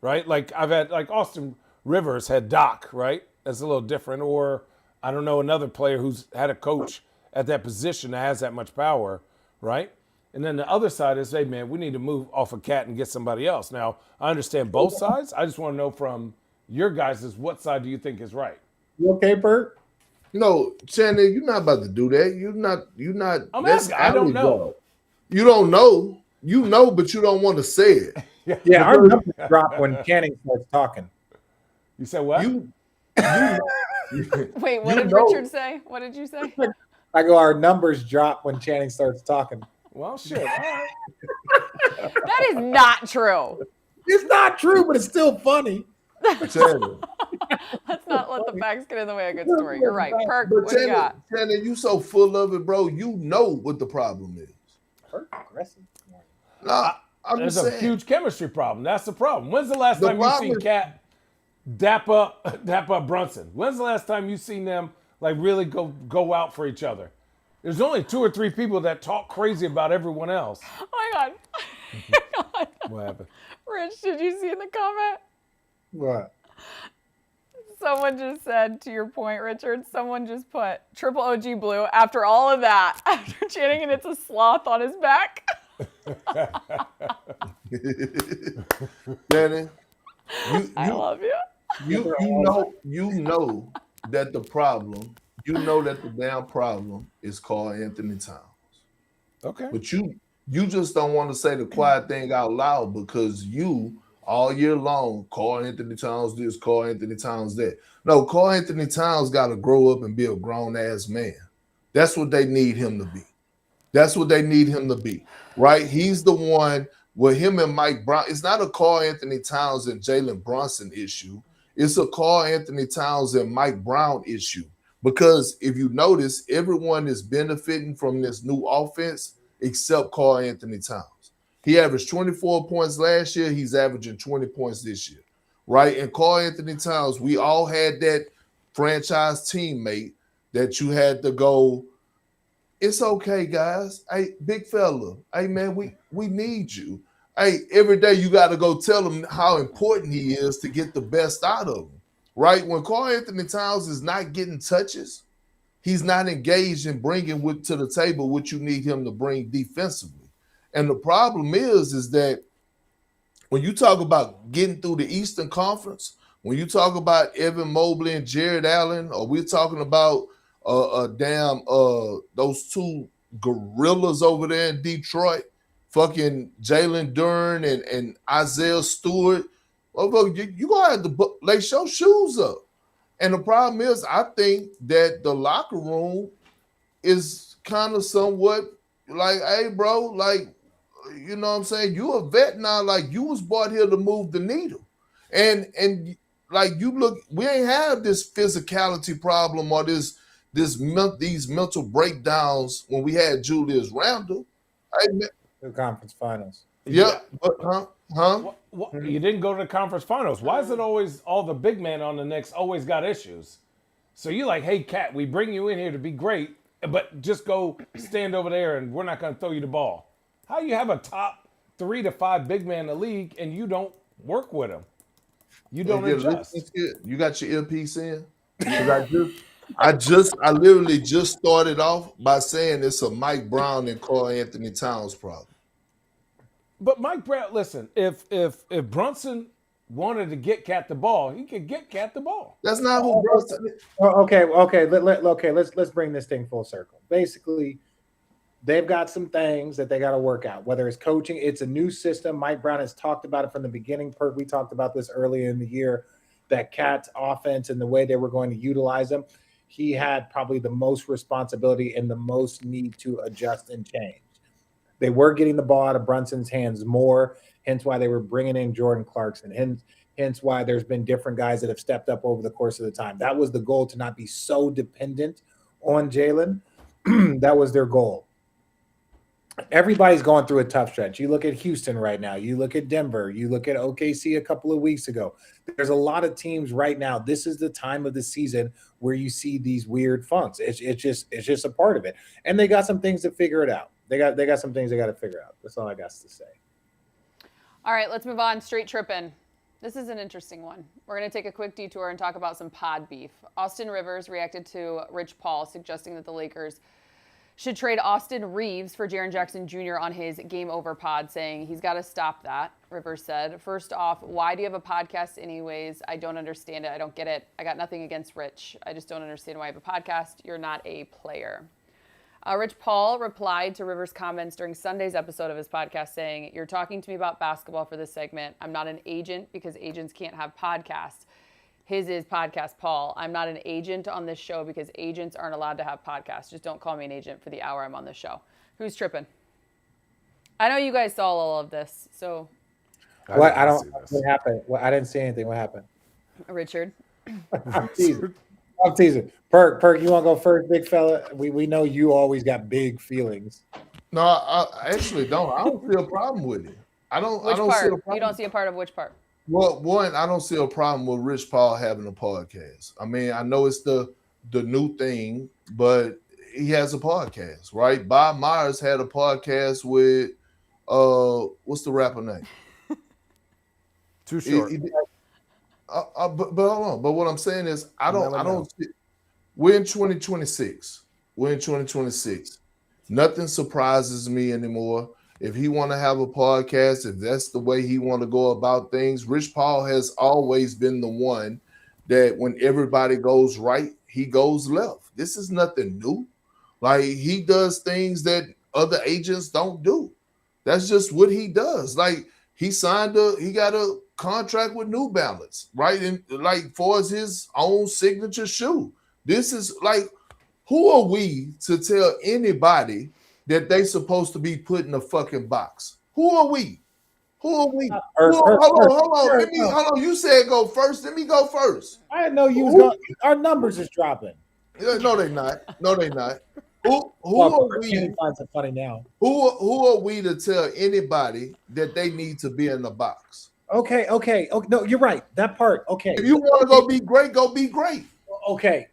right? Like I've had, like Austin Rivers had Doc, right? That's a little different. Or I don't know, another player who's had a coach at that position that has that much power, right? And then the other side is, hey, man, we need to move off of Cat and get somebody else. Now, I understand both sides. I just want to know from your guys is what side do you think is right? You okay, Perk? No, Shannon, you're not about to do that. You're not. I'm That's asking. I don't Allie's know. job. You don't know. You know, but you don't want to say it. Yeah, our numbers drop when Channing starts talking. You said what? Wait, what You did know. Richard say? What did you say? I go, our numbers drop when Channing starts talking. Well, shit. All right. That is not true. It's not true, but it's still funny. Shannon. Let's not let the facts get in the way of a good story. You're right. Perk, But what do you got? Shannon, you so full of it, bro. You know what the problem is. Perk aggressive. Nah, I'm There's just a saying. huge chemistry problem. That's the problem. When's the last The time you problem seen is- Cat dap up Brunson? When's the last time you seen them like really go out for each other? There's only 2 or 3 people that talk crazy about everyone else. Oh my God. Hang on. What happened? Rich, did you see in the comment? What? Someone just said, to your point, Richard, someone just put triple OG blue after all of that, after Channing and it's a sloth on his back. Shannon, I love you. you know that the problem, the damn problem is called Anthony Towns. Okay. But you just don't want to say the quiet thing out loud because you all year long call Anthony Towns this, call Anthony Towns that. No, call Anthony Towns got to grow up and be a grown ass man. That's what they need him to be. That's what they need him to be, right? He's the one with him and Mike Brown. It's not a call Anthony Towns and Jalen Brunson issue. It's a call Anthony Towns and Mike Brown issue. Because if you notice, everyone is benefiting from this new offense except Carl Anthony Towns. He averaged 24 points last year. He's averaging 20 points this year, right? And Carl Anthony Towns, we all had that franchise teammate that you had to go, it's okay, guys. Hey, big fella. Hey, man, we need you. Hey, every day you got to go tell him how important he is to get the best out of him, right? When Carl Anthony Towns is not getting touches, he's not engaged in bringing to the table what you need him to bring defensively. And the problem is that when you talk about getting through the Eastern Conference, when you talk about Evan Mobley and Jared Allen, or we're talking about those 2 gorillas over there in Detroit, fucking Jalen Duren and Isaiah Stewart, you're going to have to lace your shoes up. And the problem is, I think that the locker room is kind of somewhat like, hey, bro, like, you know what I'm saying? You a vet now, like you was brought here to move the needle. And like you look, we ain't have this physicality problem or these mental breakdowns when we had Julius Randle. The conference finals. Yeah, but You didn't go to the conference finals. Why is it always all the big men on the Knicks always got issues? So you're like, hey, Cat, we bring you in here to be great, but just go stand over there and we're not going to throw you the ball. How you have a top 3 to 5 big man in the league and you don't work with them? You don't adjust. You got your earpiece in? I literally just started off by saying it's a Mike Brown and Carl Anthony Towns problem. But Mike Brown, listen, if Brunson wanted to get Cat the ball, he could get Cat the ball. That's not who Brunson is. Okay. Let's bring this thing full circle. Basically, they've got some things that they got to work out. Whether it's coaching, it's a new system. Mike Brown has talked about it from the beginning. Perk, we talked about this earlier in the year. That Cat's offense and the way they were going to utilize him. He had probably the most responsibility and the most need to adjust and change. They were getting the ball out of Brunson's hands more, hence why they were bringing in Jordan Clarkson, hence why there's been different guys that have stepped up over the course of the time. That was the goal, to not be so dependent on Jalen. That was their goal. everybody's going through a tough stretch. You look at Houston right now. You look at Denver. You look at OKC a couple of weeks ago. There's a lot of teams right now. This is the time of the season where you see these weird funks. It's just a part of it. And they got some things to figure it out. They got some things they got to figure out. That's all I got to say. All right, let's move on. Straight tripping. This is an interesting one. We're going to take a quick detour and talk about some pod beef. Austin Rivers reacted to Rich Paul suggesting that the Lakers should trade Austin Reeves for Jaren Jackson Jr. on his Game Over pod, saying he's got to stop that, Rivers said. First off, why do you have a podcast anyways? I don't understand it. I don't get it. I got nothing against Rich. I just don't understand why you have a podcast. You're not a player. Rich Paul replied to Rivers' comments during Sunday's episode of his podcast saying, "You're talking to me about basketball for this segment. I'm not an agent because agents can't have podcasts. His is Podcast Paul. I'm not an agent on this show because agents aren't allowed to have podcasts. Just don't call me an agent for the hour I'm on the show." Who's tripping? I know you guys saw all of this, so. What happened? I didn't see anything. What happened? Richard. I'm teasing. Perk, you want to go first, big fella? We know you always got big feelings. No, I actually don't. I don't see a problem with it. I don't Which see a part? problem. You don't see a part of which part? Well, one, I don't see a problem with Rich Paul having a podcast. I mean, I know it's the new thing, but he has a podcast, right? Bob Myers had a podcast with what's the rapper name? Too short. But hold on. But what I'm saying is, I don't. We're in 2026. We're in 2026. Nothing surprises me anymore. If he want to have a podcast, if that's the way he want to go about things, Rich Paul has always been the one that when everybody goes right, he goes left. This is nothing new. Like, he does things that other agents don't do. That's just what he does. Like, he got a contract with New Balance, right? And like, for his own signature shoe. This is like, who are we to tell anybody that they supposed to be put in a fucking box? Who are we? Hold on. You said go first. Let me go first. I didn't know you was going. Our numbers is dropping. No, they not. Who are we? Find some funny now. Who are we to tell anybody that they need to be in the box? Okay. No, you're right. That part. Okay. If you want to go be great, go be great. Okay.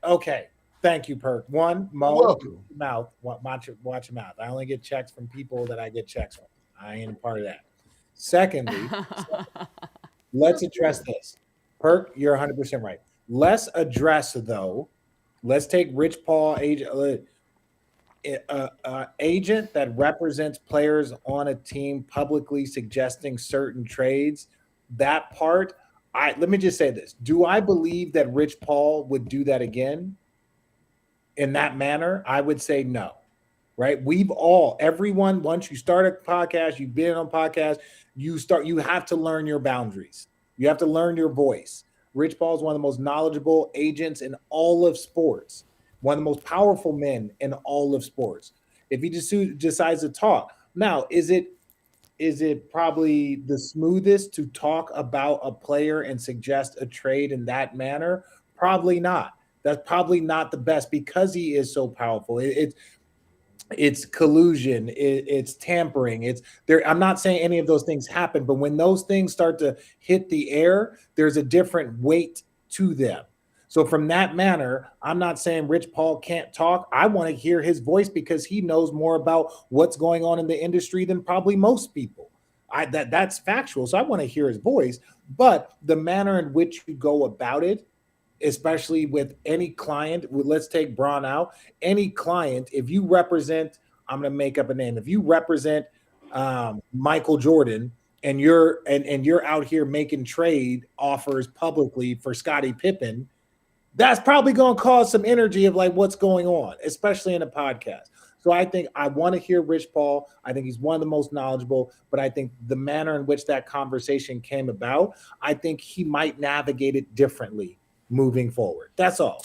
Thank you, Perk. One, Mo, mouth. Watch your mouth. I only get checks from people that I get checks from. I ain't a part of that. Secondly, let's address this. Perk, you're 100% right. Let's address, though. Let's take Rich Paul, agent that represents players on a team publicly suggesting certain trades. That part, let me just say this. Do I believe that Rich Paul would do that again in that manner? I would say no, right? Everyone, once you start a podcast, you've been on podcasts, you have to learn your boundaries. You have to learn your voice. Rich Paul is one of the most knowledgeable agents in all of sports, one of the most powerful men in all of sports. If he just decides to talk. Now, is it probably the smoothest to talk about a player and suggest a trade in that manner? Probably not. That's probably not the best because he is so powerful. It's collusion. It's tampering. It's there. I'm not saying any of those things happen, but when those things start to hit the air, there's a different weight to them. So from that manner, I'm not saying Rich Paul can't talk. I want to hear his voice because he knows more about what's going on in the industry than probably most people. That's factual. So I want to hear his voice, but the manner in which you go about it, especially with any client, let's take Braun out, any client, if you represent, I'm going to make up a name. If you represent Michael Jordan and you're out here making trade offers publicly for Scottie Pippen, that's probably going to cause some energy of like what's going on, especially in a podcast. So I think I want to hear Rich Paul. I think he's one of the most knowledgeable, but I think the manner in which that conversation came about, I think he might navigate it differently moving forward. That's all.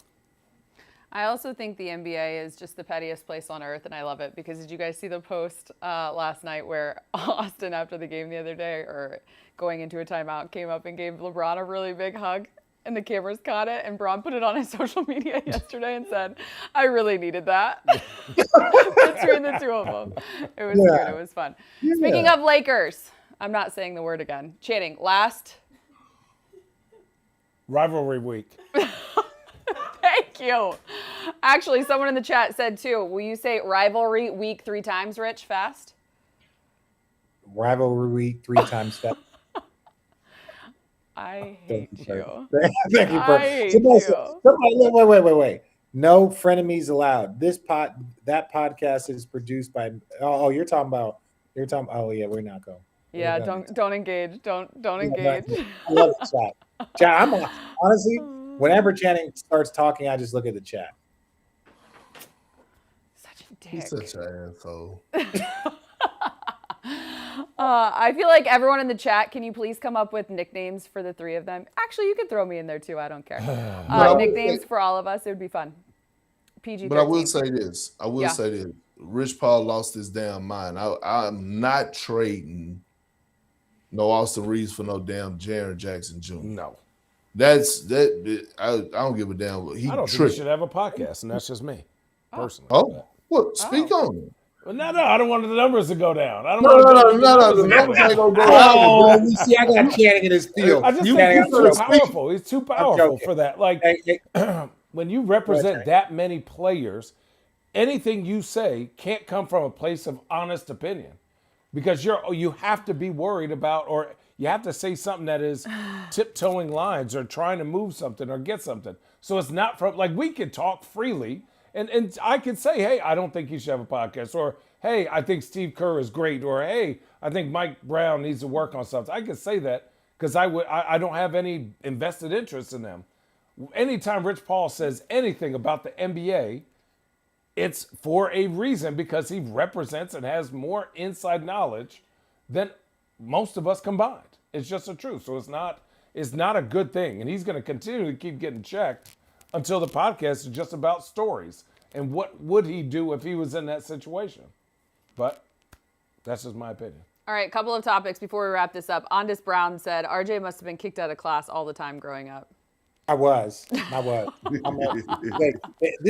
I also think the NBA is just the pettiest place on earth, and I love it because did you guys see the post last night where Austin, after the game the other day or going into a timeout, came up and gave LeBron a really big hug? and the cameras caught it, and Braun put it on his social media yesterday and said, I really needed that. Between the two of them. It was good. It was fun. Yeah. Speaking of Lakers, I'm not saying the word again. Channing, last. Rivalry week. Thank you. Actually, someone in the chat said too, will you say rivalry week 3 times, Rich, fast? Rivalry week 3 times fast. I hate you. Thank you, Perk. I hate Somebody, wait. No frenemies allowed. That podcast is produced by. Oh, you're talking about. Oh yeah, we're not going. Yeah, don't engage. Don't engage. I love the chat. Chat. Honestly, whenever Channing starts talking, I just look at the chat. Such a dick. He's such an asshole. I feel like everyone in the chat, can you please come up with nicknames for the 3 of them? Actually, you can throw me in there too. I don't care. Nicknames for all of us. It would be fun. PG-13. But I will say this. Say this. Rich Paul lost his damn mind. I'm not trading no Austin Reeves for no damn Jaren Jackson Jr. No. I don't give a damn. I don't think he should have a podcast, and that's just me, personally. Oh, well, speak on it. Well, no, I don't want the numbers to go down. I don't No, the numbers ain't gonna go down. You see, I got Channing in his field. I just think he's too powerful. He's too powerful for that. Like, when you represent that many players, anything you say can't come from a place of honest opinion, because you have to be worried about, or you have to say something that is tiptoeing lines or trying to move something or get something. So it's not from, like, we could talk freely. And I could say, hey, I don't think he should have a podcast. Or, hey, I think Steve Kerr is great. Or, hey, I think Mike Brown needs to work on something. I could say that because I don't have any invested interest in them. Anytime Rich Paul says anything about the NBA, it's for a reason, because he represents and has more inside knowledge than most of us combined. It's just the truth. So it's not a good thing. And he's going to continue to keep getting checked until the podcast is just about stories and what would he do if he was in that situation. But that's just my opinion. All right, couple of topics before we wrap this up. Ondis Brown said, RJ must have been kicked out of class all the time growing up. I was. This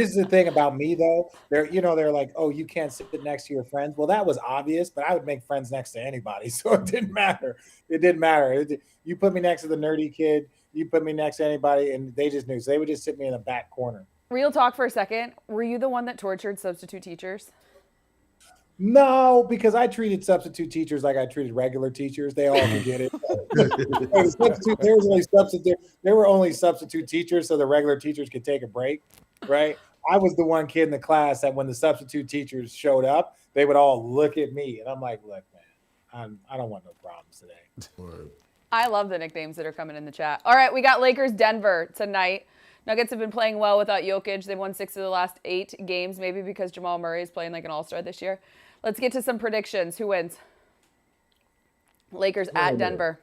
is the thing about me, though. They're like, oh, you can't sit next to your friends. Well, that was obvious, but I would make friends next to anybody, so it didn't matter. You put me next to the nerdy kid, you put me next to anybody, and they just knew. So they would just sit me in the back corner. Real talk for a second. Were you the one that tortured substitute teachers? No, because I treated substitute teachers like I treated regular teachers. They all could get it. There were only substitute teachers, so the regular teachers could take a break, right? I was the one kid in the class that when the substitute teachers showed up, they would all look at me, and I'm like, look, man, I don't want no problems today. I love the nicknames that are coming in the chat. All right, we got Lakers Denver tonight. Nuggets have been playing well without Jokic. They've won 6 of the last 8 games, maybe because Jamal Murray is playing like an all-star this year. Let's get to some predictions. Who wins? Lakers at Denver.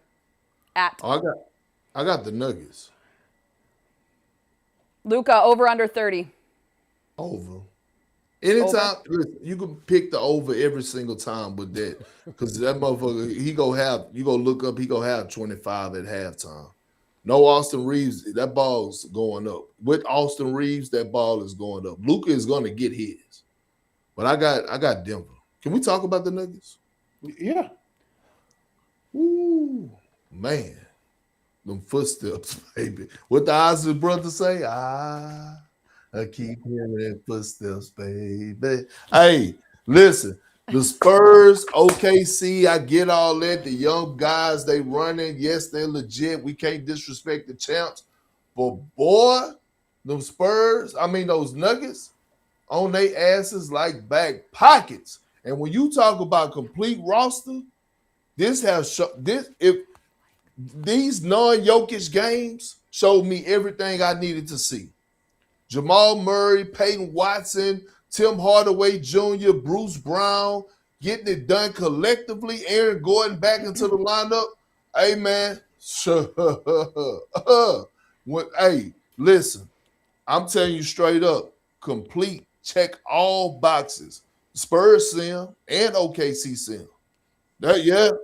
At. Oh, I got the Nuggets. Luka, over under 30. Over. Anytime, listen, you can pick the over every single time with that, because that motherfucker, you go look up, he gonna have 25 at halftime. No Austin Reeves, that ball's going up. With Austin Reeves, that ball is going up. Luka is gonna get his. But I got Denver. Can we talk about the Nuggets? Yeah. Ooh, man. Them footsteps, baby. What the Ozzy brother say? I keep hearing that footsteps, baby. Hey, listen. The Spurs, OKC, I get all that. The young guys, they running. Yes, they're legit. We can't disrespect the champs. But boy, those Nuggets on their asses like back pockets. And when you talk about complete roster, if these non-Jokic games showed me everything I needed to see. Jamal Murray, Peyton Watson, Tim Hardaway Jr., Bruce Brown, getting it done collectively. Aaron Gordon back into the lineup. Hey, man. Hey, listen. I'm telling you straight up, complete, check all boxes. Spurs sim and OKC sim. But hear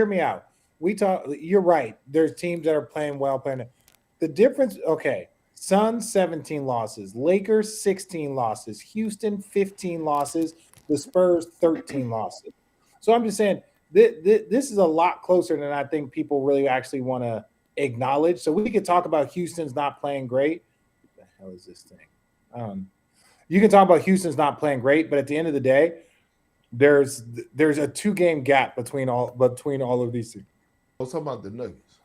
me out. You're right. There's teams that are playing well, the difference. Okay, Suns 17 losses, Lakers 16 losses, Houston 15 losses, the Spurs 13 losses. So I'm just saying this is a lot closer than I think people really actually want to acknowledge. So we could talk about Houston's not playing great. What the hell is this thing? You can talk about Houston's not playing great, but at the end of the day, there's a 2-game gap between all of these things. I was talking about the Nuggets.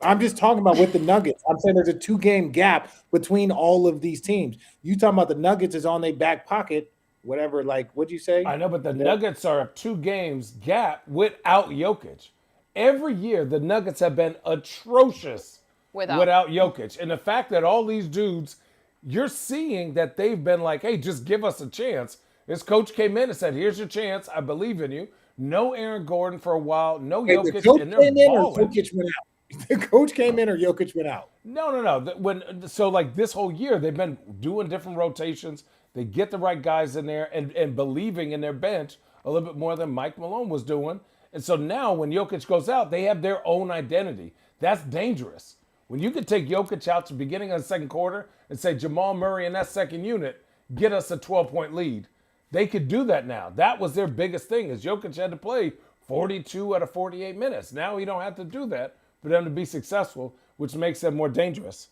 I'm just talking about with the Nuggets. I'm saying there's a 2-game gap between all of these teams. You talking about the Nuggets is on their back pocket, whatever. Like, what'd you say? I know, but the Nuggets are a 2 games gap without Jokic. Every year, the Nuggets have been atrocious without Jokic. And the fact that all these dudes, you're seeing that they've been like, hey, just give us a chance. This coach came in and said, here's your chance. I believe in you. No Aaron Gordon for a while. No Jokic. And they're balling. Jokic went out. The coach came in or Jokic went out? No. So like this whole year, they've been doing different rotations. They get the right guys in there and believing in their bench a little bit more than Mike Malone was doing. And so now when Jokic goes out, they have their own identity. That's dangerous. When you could take Jokic out to the beginning of the second quarter and say, Jamal Murray in that second unit, get us a 12-point lead. They could do that now. That was their biggest thing, is Jokic had to play 42 out of 48 minutes. Now he don't have to do that for them to be successful, which makes them more dangerous.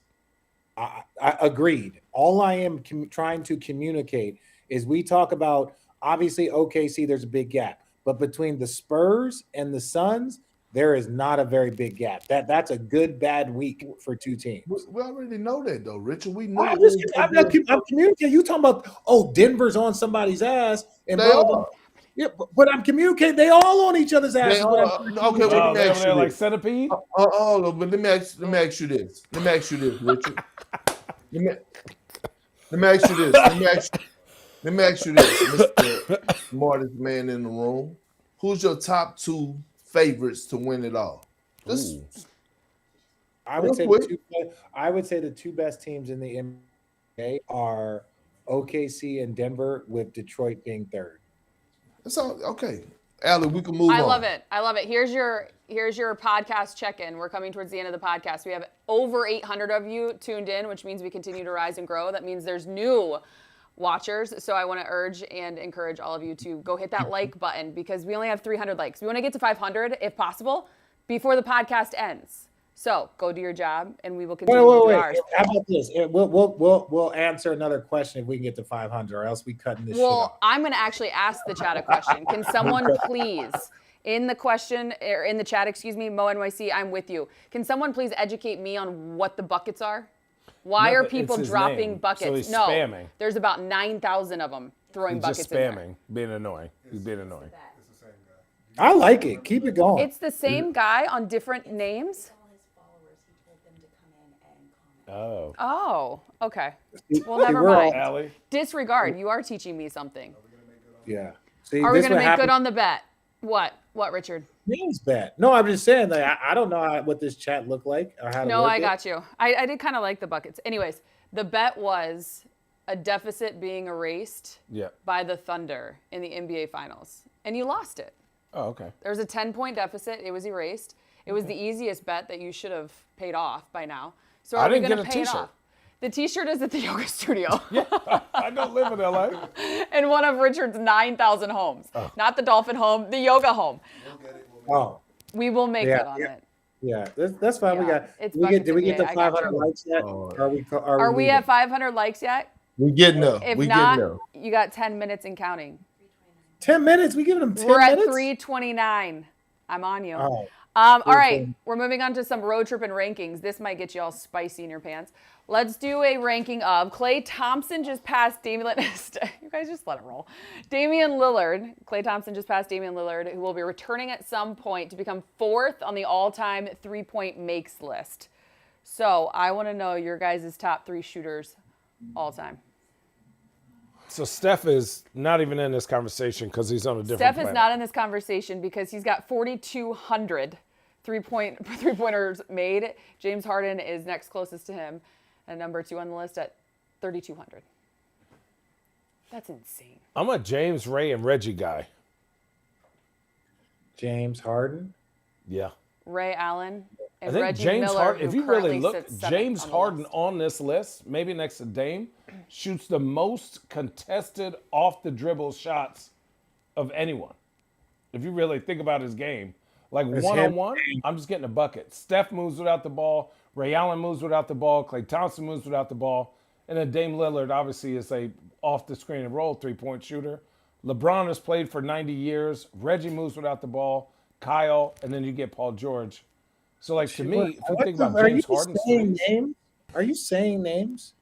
I agreed. All I am trying to communicate is we talk about, obviously, OKC, there's a big gap. But between the Spurs and the Suns, there is not a very big gap. That's a good, bad week for 2 teams. We already know that, though, Richard. We know. I'm communicating. You talking about, Denver's on somebody's ass. And They are. Yeah, but I'm communicating. They all on each other's ass. Okay, well, let me ask you like this. centipede? But let me ask you this. Let me ask you this, Richard. Let me ask you this. Let me ask you this, Mr. Smartest man in the room. Who's your top 2 favorites to win it all? I would say the 2 best teams in the NBA are OKC and Denver, with Detroit being 3rd. That's all. Okay, Allie, we can move on. I love it. Here's your podcast check-in. We're coming towards the end of the podcast. We have over 800 of you tuned in, which means we continue to rise and grow. That means there's new watchers. So I want to urge and encourage all of you to go hit that like button, because we only have 300 likes. We want to get to 500 if possible before the podcast ends. So go do your job, and we will continue to do ours. How about this? We'll answer another question if we can get to 500, or else we cutting this shit off. Well, I'm going to actually ask the chat a question. Can someone please, in the question, or in the chat, excuse me, Mo NYC, I'm with you. Can someone please educate me on what the buckets are? Why are people dropping buckets? So he's spamming. There's about 9,000 of them throwing buckets just in there. spamming, being annoying. He's being annoying. I like it. Keep it going. It's the same guy on different names? Oh, okay. Well, never mind. Allie. Disregard. You are teaching me something. Yeah. See, are we going to make good on the bet? What, Richard? Means bet. No, I'm just saying that I don't know what this chat looked like or how to No, work I it. got you. I did kind of like the buckets. Anyways, the bet was a deficit being erased by the Thunder in the NBA Finals, and you lost it. Oh, okay. There was a 10-point deficit. It was erased. It was the easiest bet that you should have paid off by now. So are we going to pay it off? The T-shirt is at the yoga studio. Yeah, I don't live in LA. In one of Richard's 9,000 homes. Oh. Not the dolphin home, the yoga home. Oh. We will make it on it. Yeah, that's fine. Yeah, Did we get to 500 likes yet? Are we at 500 likes yet? We getting there. If not, you got 10 minutes and counting. 10 minutes? We giving them 10 minutes? We're minutes? at 3:29. I'm on you. Oh. All right, we're moving on to some road tripping rankings. This might get you all spicy in your pants. Let's do a ranking of Klay Thompson just passed Damian Lillard. You guys just let it roll. Damian Lillard. Klay Thompson just passed Damian Lillard, who will be returning at some point to become 4th on the all-time three-point makes list. So I want to know your guys' top 3 shooters all time. So Steph is not even in this conversation because he's on a different Steph planet. is not in this conversation because he's got 4,200 three-pointers made. James Harden is next closest to him, and number 2 on the list at 3,200. That's insane. I'm a James, Ray, and Reggie guy. James Harden? Yeah. Ray Allen I And think Reggie James Miller, Harden, if who you really currently look, sits seventh James on the Harden list. on this list, maybe next to Dame, shoots the most contested off the dribble shots of anyone. If you really think about his game, like It's one-on-one, I'm just getting a bucket. Steph moves without the ball. Ray Allen moves without the ball. Klay Thompson moves without the ball. And then Dame Lillard obviously is a off the screen and roll three-point shooter. LeBron has played for 90 years. Reggie moves without the ball. Kyle, and then you get Paul George. So, like, to me, if you think about Are James you Harden's saying threes, names? Are you saying names?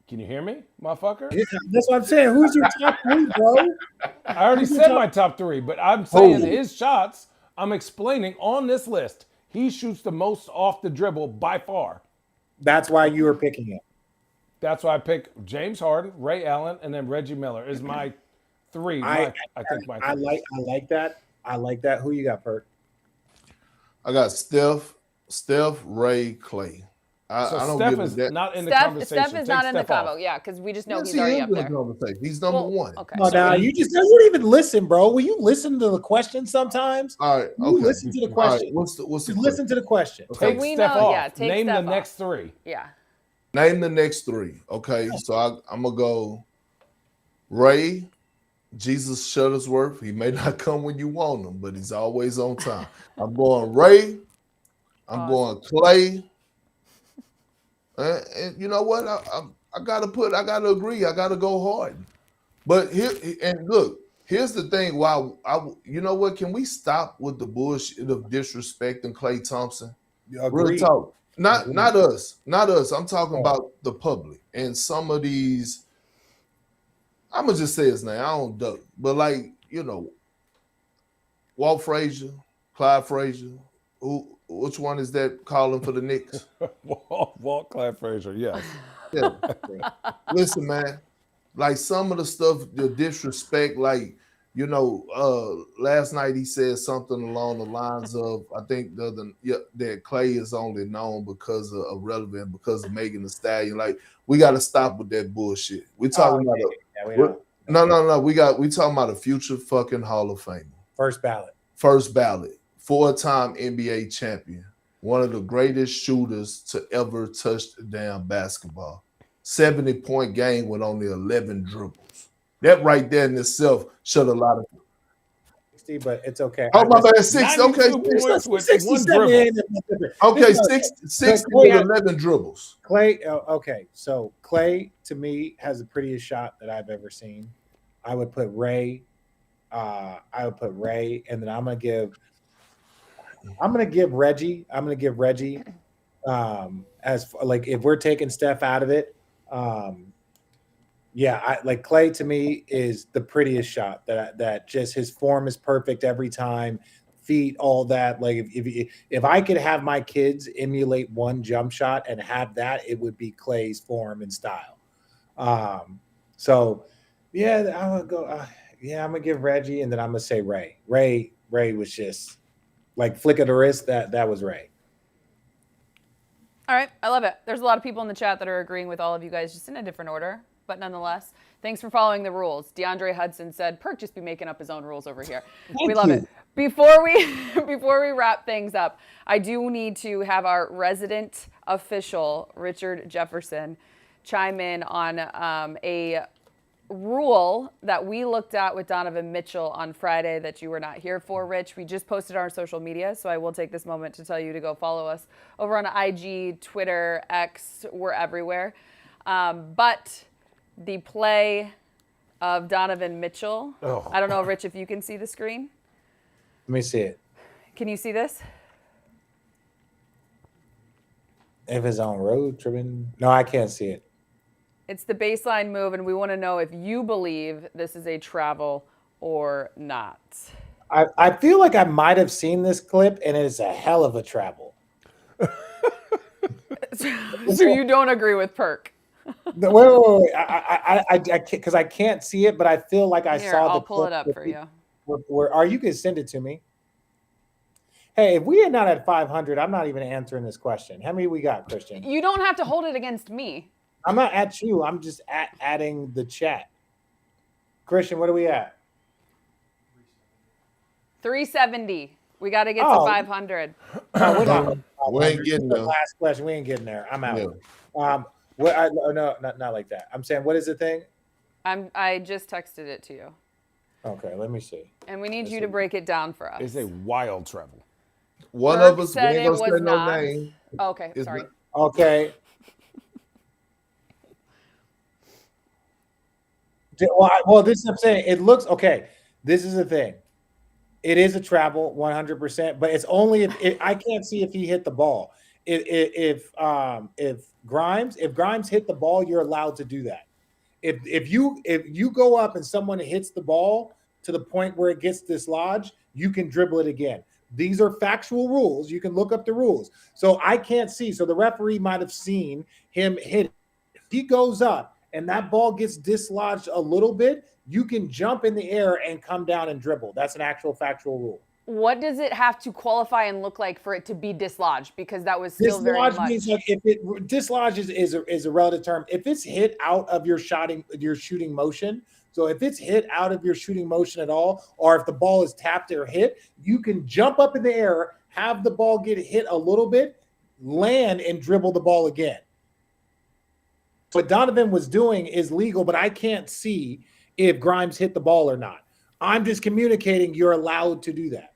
can you hear me, motherfucker? Yeah, that's what I'm saying. Who's your top three, bro? I already said my top three, but I'm saying his shots, I'm explaining on this list, he shoots the most off the dribble by far. That's why you were picking him. That's why I pick James Harden, Ray Allen, and then Reggie Miller is my three. I think my I threes. like that. I like that. Who you got, Perk? I got Steph, Ray, Clay. I don't Steph give is a that. not in the Steph conversation. is Take not in the Steph off. combo. Yeah, because we just know Yes, he's he already is up in the there. conversation. He's number one. Okay. Oh, now you don't even listen, bro. Will you listen to the question sometimes? All right. You Okay. listen to the All question. right. What's the Just question? listen to the question. Take we Steph know- off. yeah, take Name Steph the off. next three. Yeah. Name the next three. Okay. So I'm gonna go Ray, Jesus Shuttlesworth. He may not come when you want him, but he's always on time. I'm going Ray. I'm going Clay. And you know what? I gotta agree. I gotta go hard. But here's the thing. You know what? Can we stop with the bullshit of disrespecting Klay Thompson? Real Agreed. talk. Not us. I'm talking Oh. about the public and some of these. I'm gonna just say his name. I don't duck, but Walt Frazier, Clyde Frazier. Which one is that calling for the Knicks? Walt Clyde Frazier, yes. Yeah. Listen, man. Like some of the stuff, the disrespect, last night he said something along the lines of, I think that Clay is only known because of relevant, because of Megan Thee Stallion. Like, we got to stop with that bullshit. We talking about no. We talking about a future fucking Hall of Famer. First ballot. 4-time NBA champion. One of the greatest shooters to ever touch the damn basketball. 70-point game with only 11 dribbles. That right there in itself shut a lot of. Steve, but it's okay. Oh, my bad. 6. Okay, 92 points with 67 one dribble. ain't okay, Listen, 60 Clay with 11 dribbles. Clay, okay. So Clay, to me, has the prettiest shot that I've ever seen. I would put Ray. And then I'm gonna give Reggie. As like, if we're taking Steph out of it, Clay to me is the prettiest shot. That just his form is perfect every time, feet, all that. Like if I could have my kids emulate one jump shot and have that, it would be Clay's form and style. So yeah, I'm gonna go. I'm gonna give Reggie, and then I'm gonna say Ray. Ray was just like flick of the wrist. That was Ray. All right, I love it. There's a lot of people in the chat that are agreeing with all of you guys, just in a different order, but nonetheless, thanks for following the rules. DeAndre Hudson said, "Perk just be making up his own rules over here." We love it. Before we wrap things up, I do need to have our resident official, Richard Jefferson, chime in on a rule that we looked at with Donovan Mitchell on Friday that you were not here for, Rich. We just posted on our social media, so I will take this moment to tell you to go follow us over on IG, Twitter, X, we're everywhere. But the play of Donovan Mitchell, I don't know, Rich, if you can see the screen. Let me see it. Can you see this? If it's on Road Trippin, no, I can't see it. It's the baseline move, and we want to know if you believe this is a travel or not. I feel like I might have seen this clip, and it's a hell of a travel. So you don't agree with Perk? Wait. I can't, because I can't see it, but I feel like I saw I'll the pull it clip up for you. Or you can send it to me. Hey, if we are not at 500, I'm not even answering this question. How many we got, Christian? You don't have to hold it against me. I'm not at you. I'm just adding the chat. Christian, what are we at? 370. We got to get to 500. No, We ain't getting there. Last question. We ain't getting there. I'm out. Yeah. No, not like that. I'm saying, what is the thing? I just texted it to you. Okay, let me see. And we need you to break it down for us. It's a wild travel. One Perk of us, we said ain't it gonna was say no not. name. Okay, It's sorry. not- Okay. Well, this is what I'm saying. It looks okay. This is the thing. It is a travel 100%, but it's only if I can't see if he hit the ball. If Grimes hit the ball, you're allowed to do that. If you go up and someone hits the ball to the point where it gets dislodged, you can dribble it again. These are factual rules. You can look up the rules. So I can't see. So the referee might have seen him hit it. If he goes up and that ball gets dislodged a little bit, you can jump in the air and come down and dribble. That's an actual factual rule. What does it have to qualify and look like for it to be dislodged? Because that was still very much. Dislodge means like if it dislodge is a relative term. If it's hit out of your shooting motion, so if it's hit out of your shooting motion at all, or if the ball is tapped or hit, you can jump up in the air, have the ball get hit a little bit, land and dribble the ball again. What Donovan was doing is legal, but I can't see if Grimes hit the ball or not. I'm just communicating you're allowed to do that.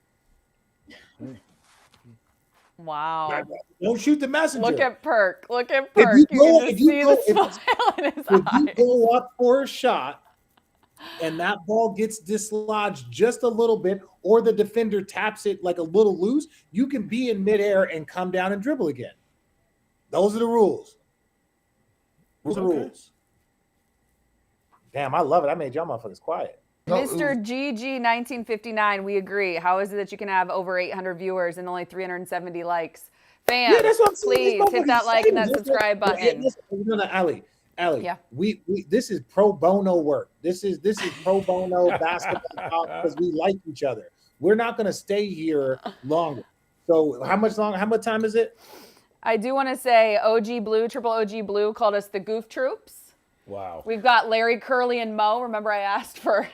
Wow. Don't shoot the messenger. Look at Perk. Look at Perk. If you go up for a shot and that ball gets dislodged just a little bit, or the defender taps it like a little loose, you can be in midair and come down and dribble again. Those are the rules. Those are the rules. Damn, I love it. I made y'all motherfuckers quiet. Mr. GG1959, we agree. How is it that you can have over 800 viewers and only 370 likes? Fans, Yeah, that's what I'm saying. please hit that like and that subscribe button. Allie, Yeah. we this is pro bono work. This is pro bono basketball talk because we like each other. We're not going to stay here longer. So how much time is it? I do want to say OG Blue, Triple OG Blue called us the Goof Troops. Wow. We've got Larry, Curly, and Mo. Remember I asked for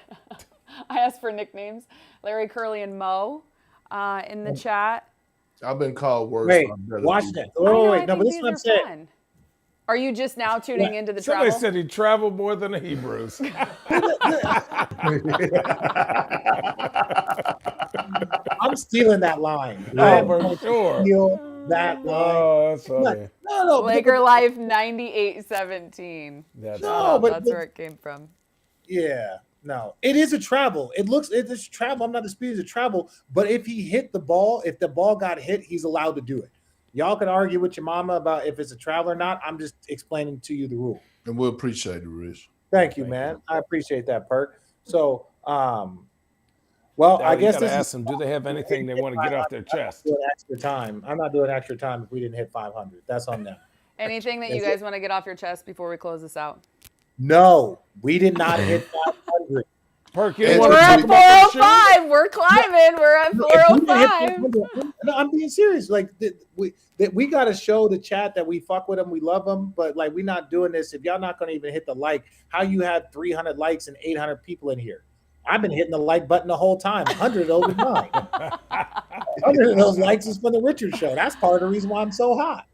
nicknames. Larry, Curly, and Mo in the chat. I've been called worse. Wait, watch that. Oh, wait, no, but this is what I'm saying. Fun. Are you just now tuning into the Somebody travel? said he traveled more than the Hebrews. I'm stealing that line. Oh, for sure. Steal that line. Oh, that's funny. No. Laker Life 98-17. That's That's where it came from. Yeah, no. It is a travel. It's travel. I'm not disputing it's a travel. But if he hit the ball, if the ball got hit, he's allowed to do it. Y'all can argue with your mama about if it's a travel or not. I'm just explaining to you the rule. And we appreciate it, Rich. Thank you, man. I appreciate that, Perk. So, well, Now, I guess you this gotta ask them, do they have anything they want to get off their chest? doing extra time. I'm not doing extra time if we didn't hit 500. That's on them. Anything that you guys want to get off your chest before we close this out? No, we did not hit 500. Perk, We're wanna We're at talk about the show? 405. We're climbing. We're at 405. No, I'm being serious. Like we got to show the chat that we fuck with them, we love them, but like we're not doing this. If y'all not gonna even hit the like, how you have 300 likes and 800 people in here? I've been hitting the like button the whole time. 100 of those is mine. 100 of those likes is for the Richard Show. That's part of the reason why I'm so hot.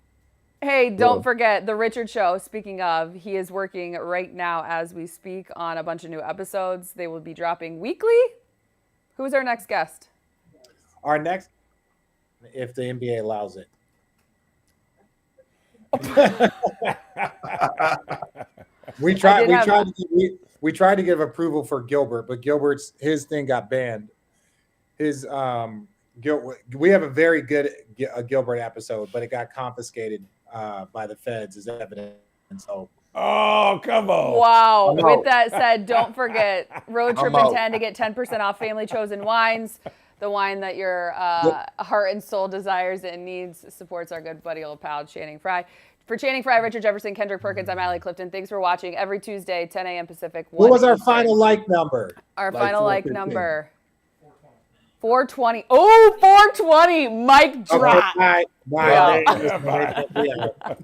Hey, don't forget the Richard Show. Speaking of, he is working right now as we speak on a bunch of new episodes. They will be dropping weekly. Who's our next guest? Our next, if the NBA allows it. we tried to give approval for Gilbert, but his thing got banned. His we have a very good Gilbert episode, but it got confiscated by the feds as evidence. So Oh, come on. Wow. I'm With out. that said, don't forget Road Trippin out. 10 to get 10% off family chosen wines. The wine that your heart and soul desires and needs supports our good buddy old pal Channing Frye. For Channing Frye, Richard Jefferson, Kendrick Perkins, I'm Allie Clifton. Thanks for watching every Tuesday, 10 a.m. Pacific. what was our Eastern. final like number? Our Like final like 415. number? 420. Oh, 420. Mic drop. Okay, bye. Yeah. Bye.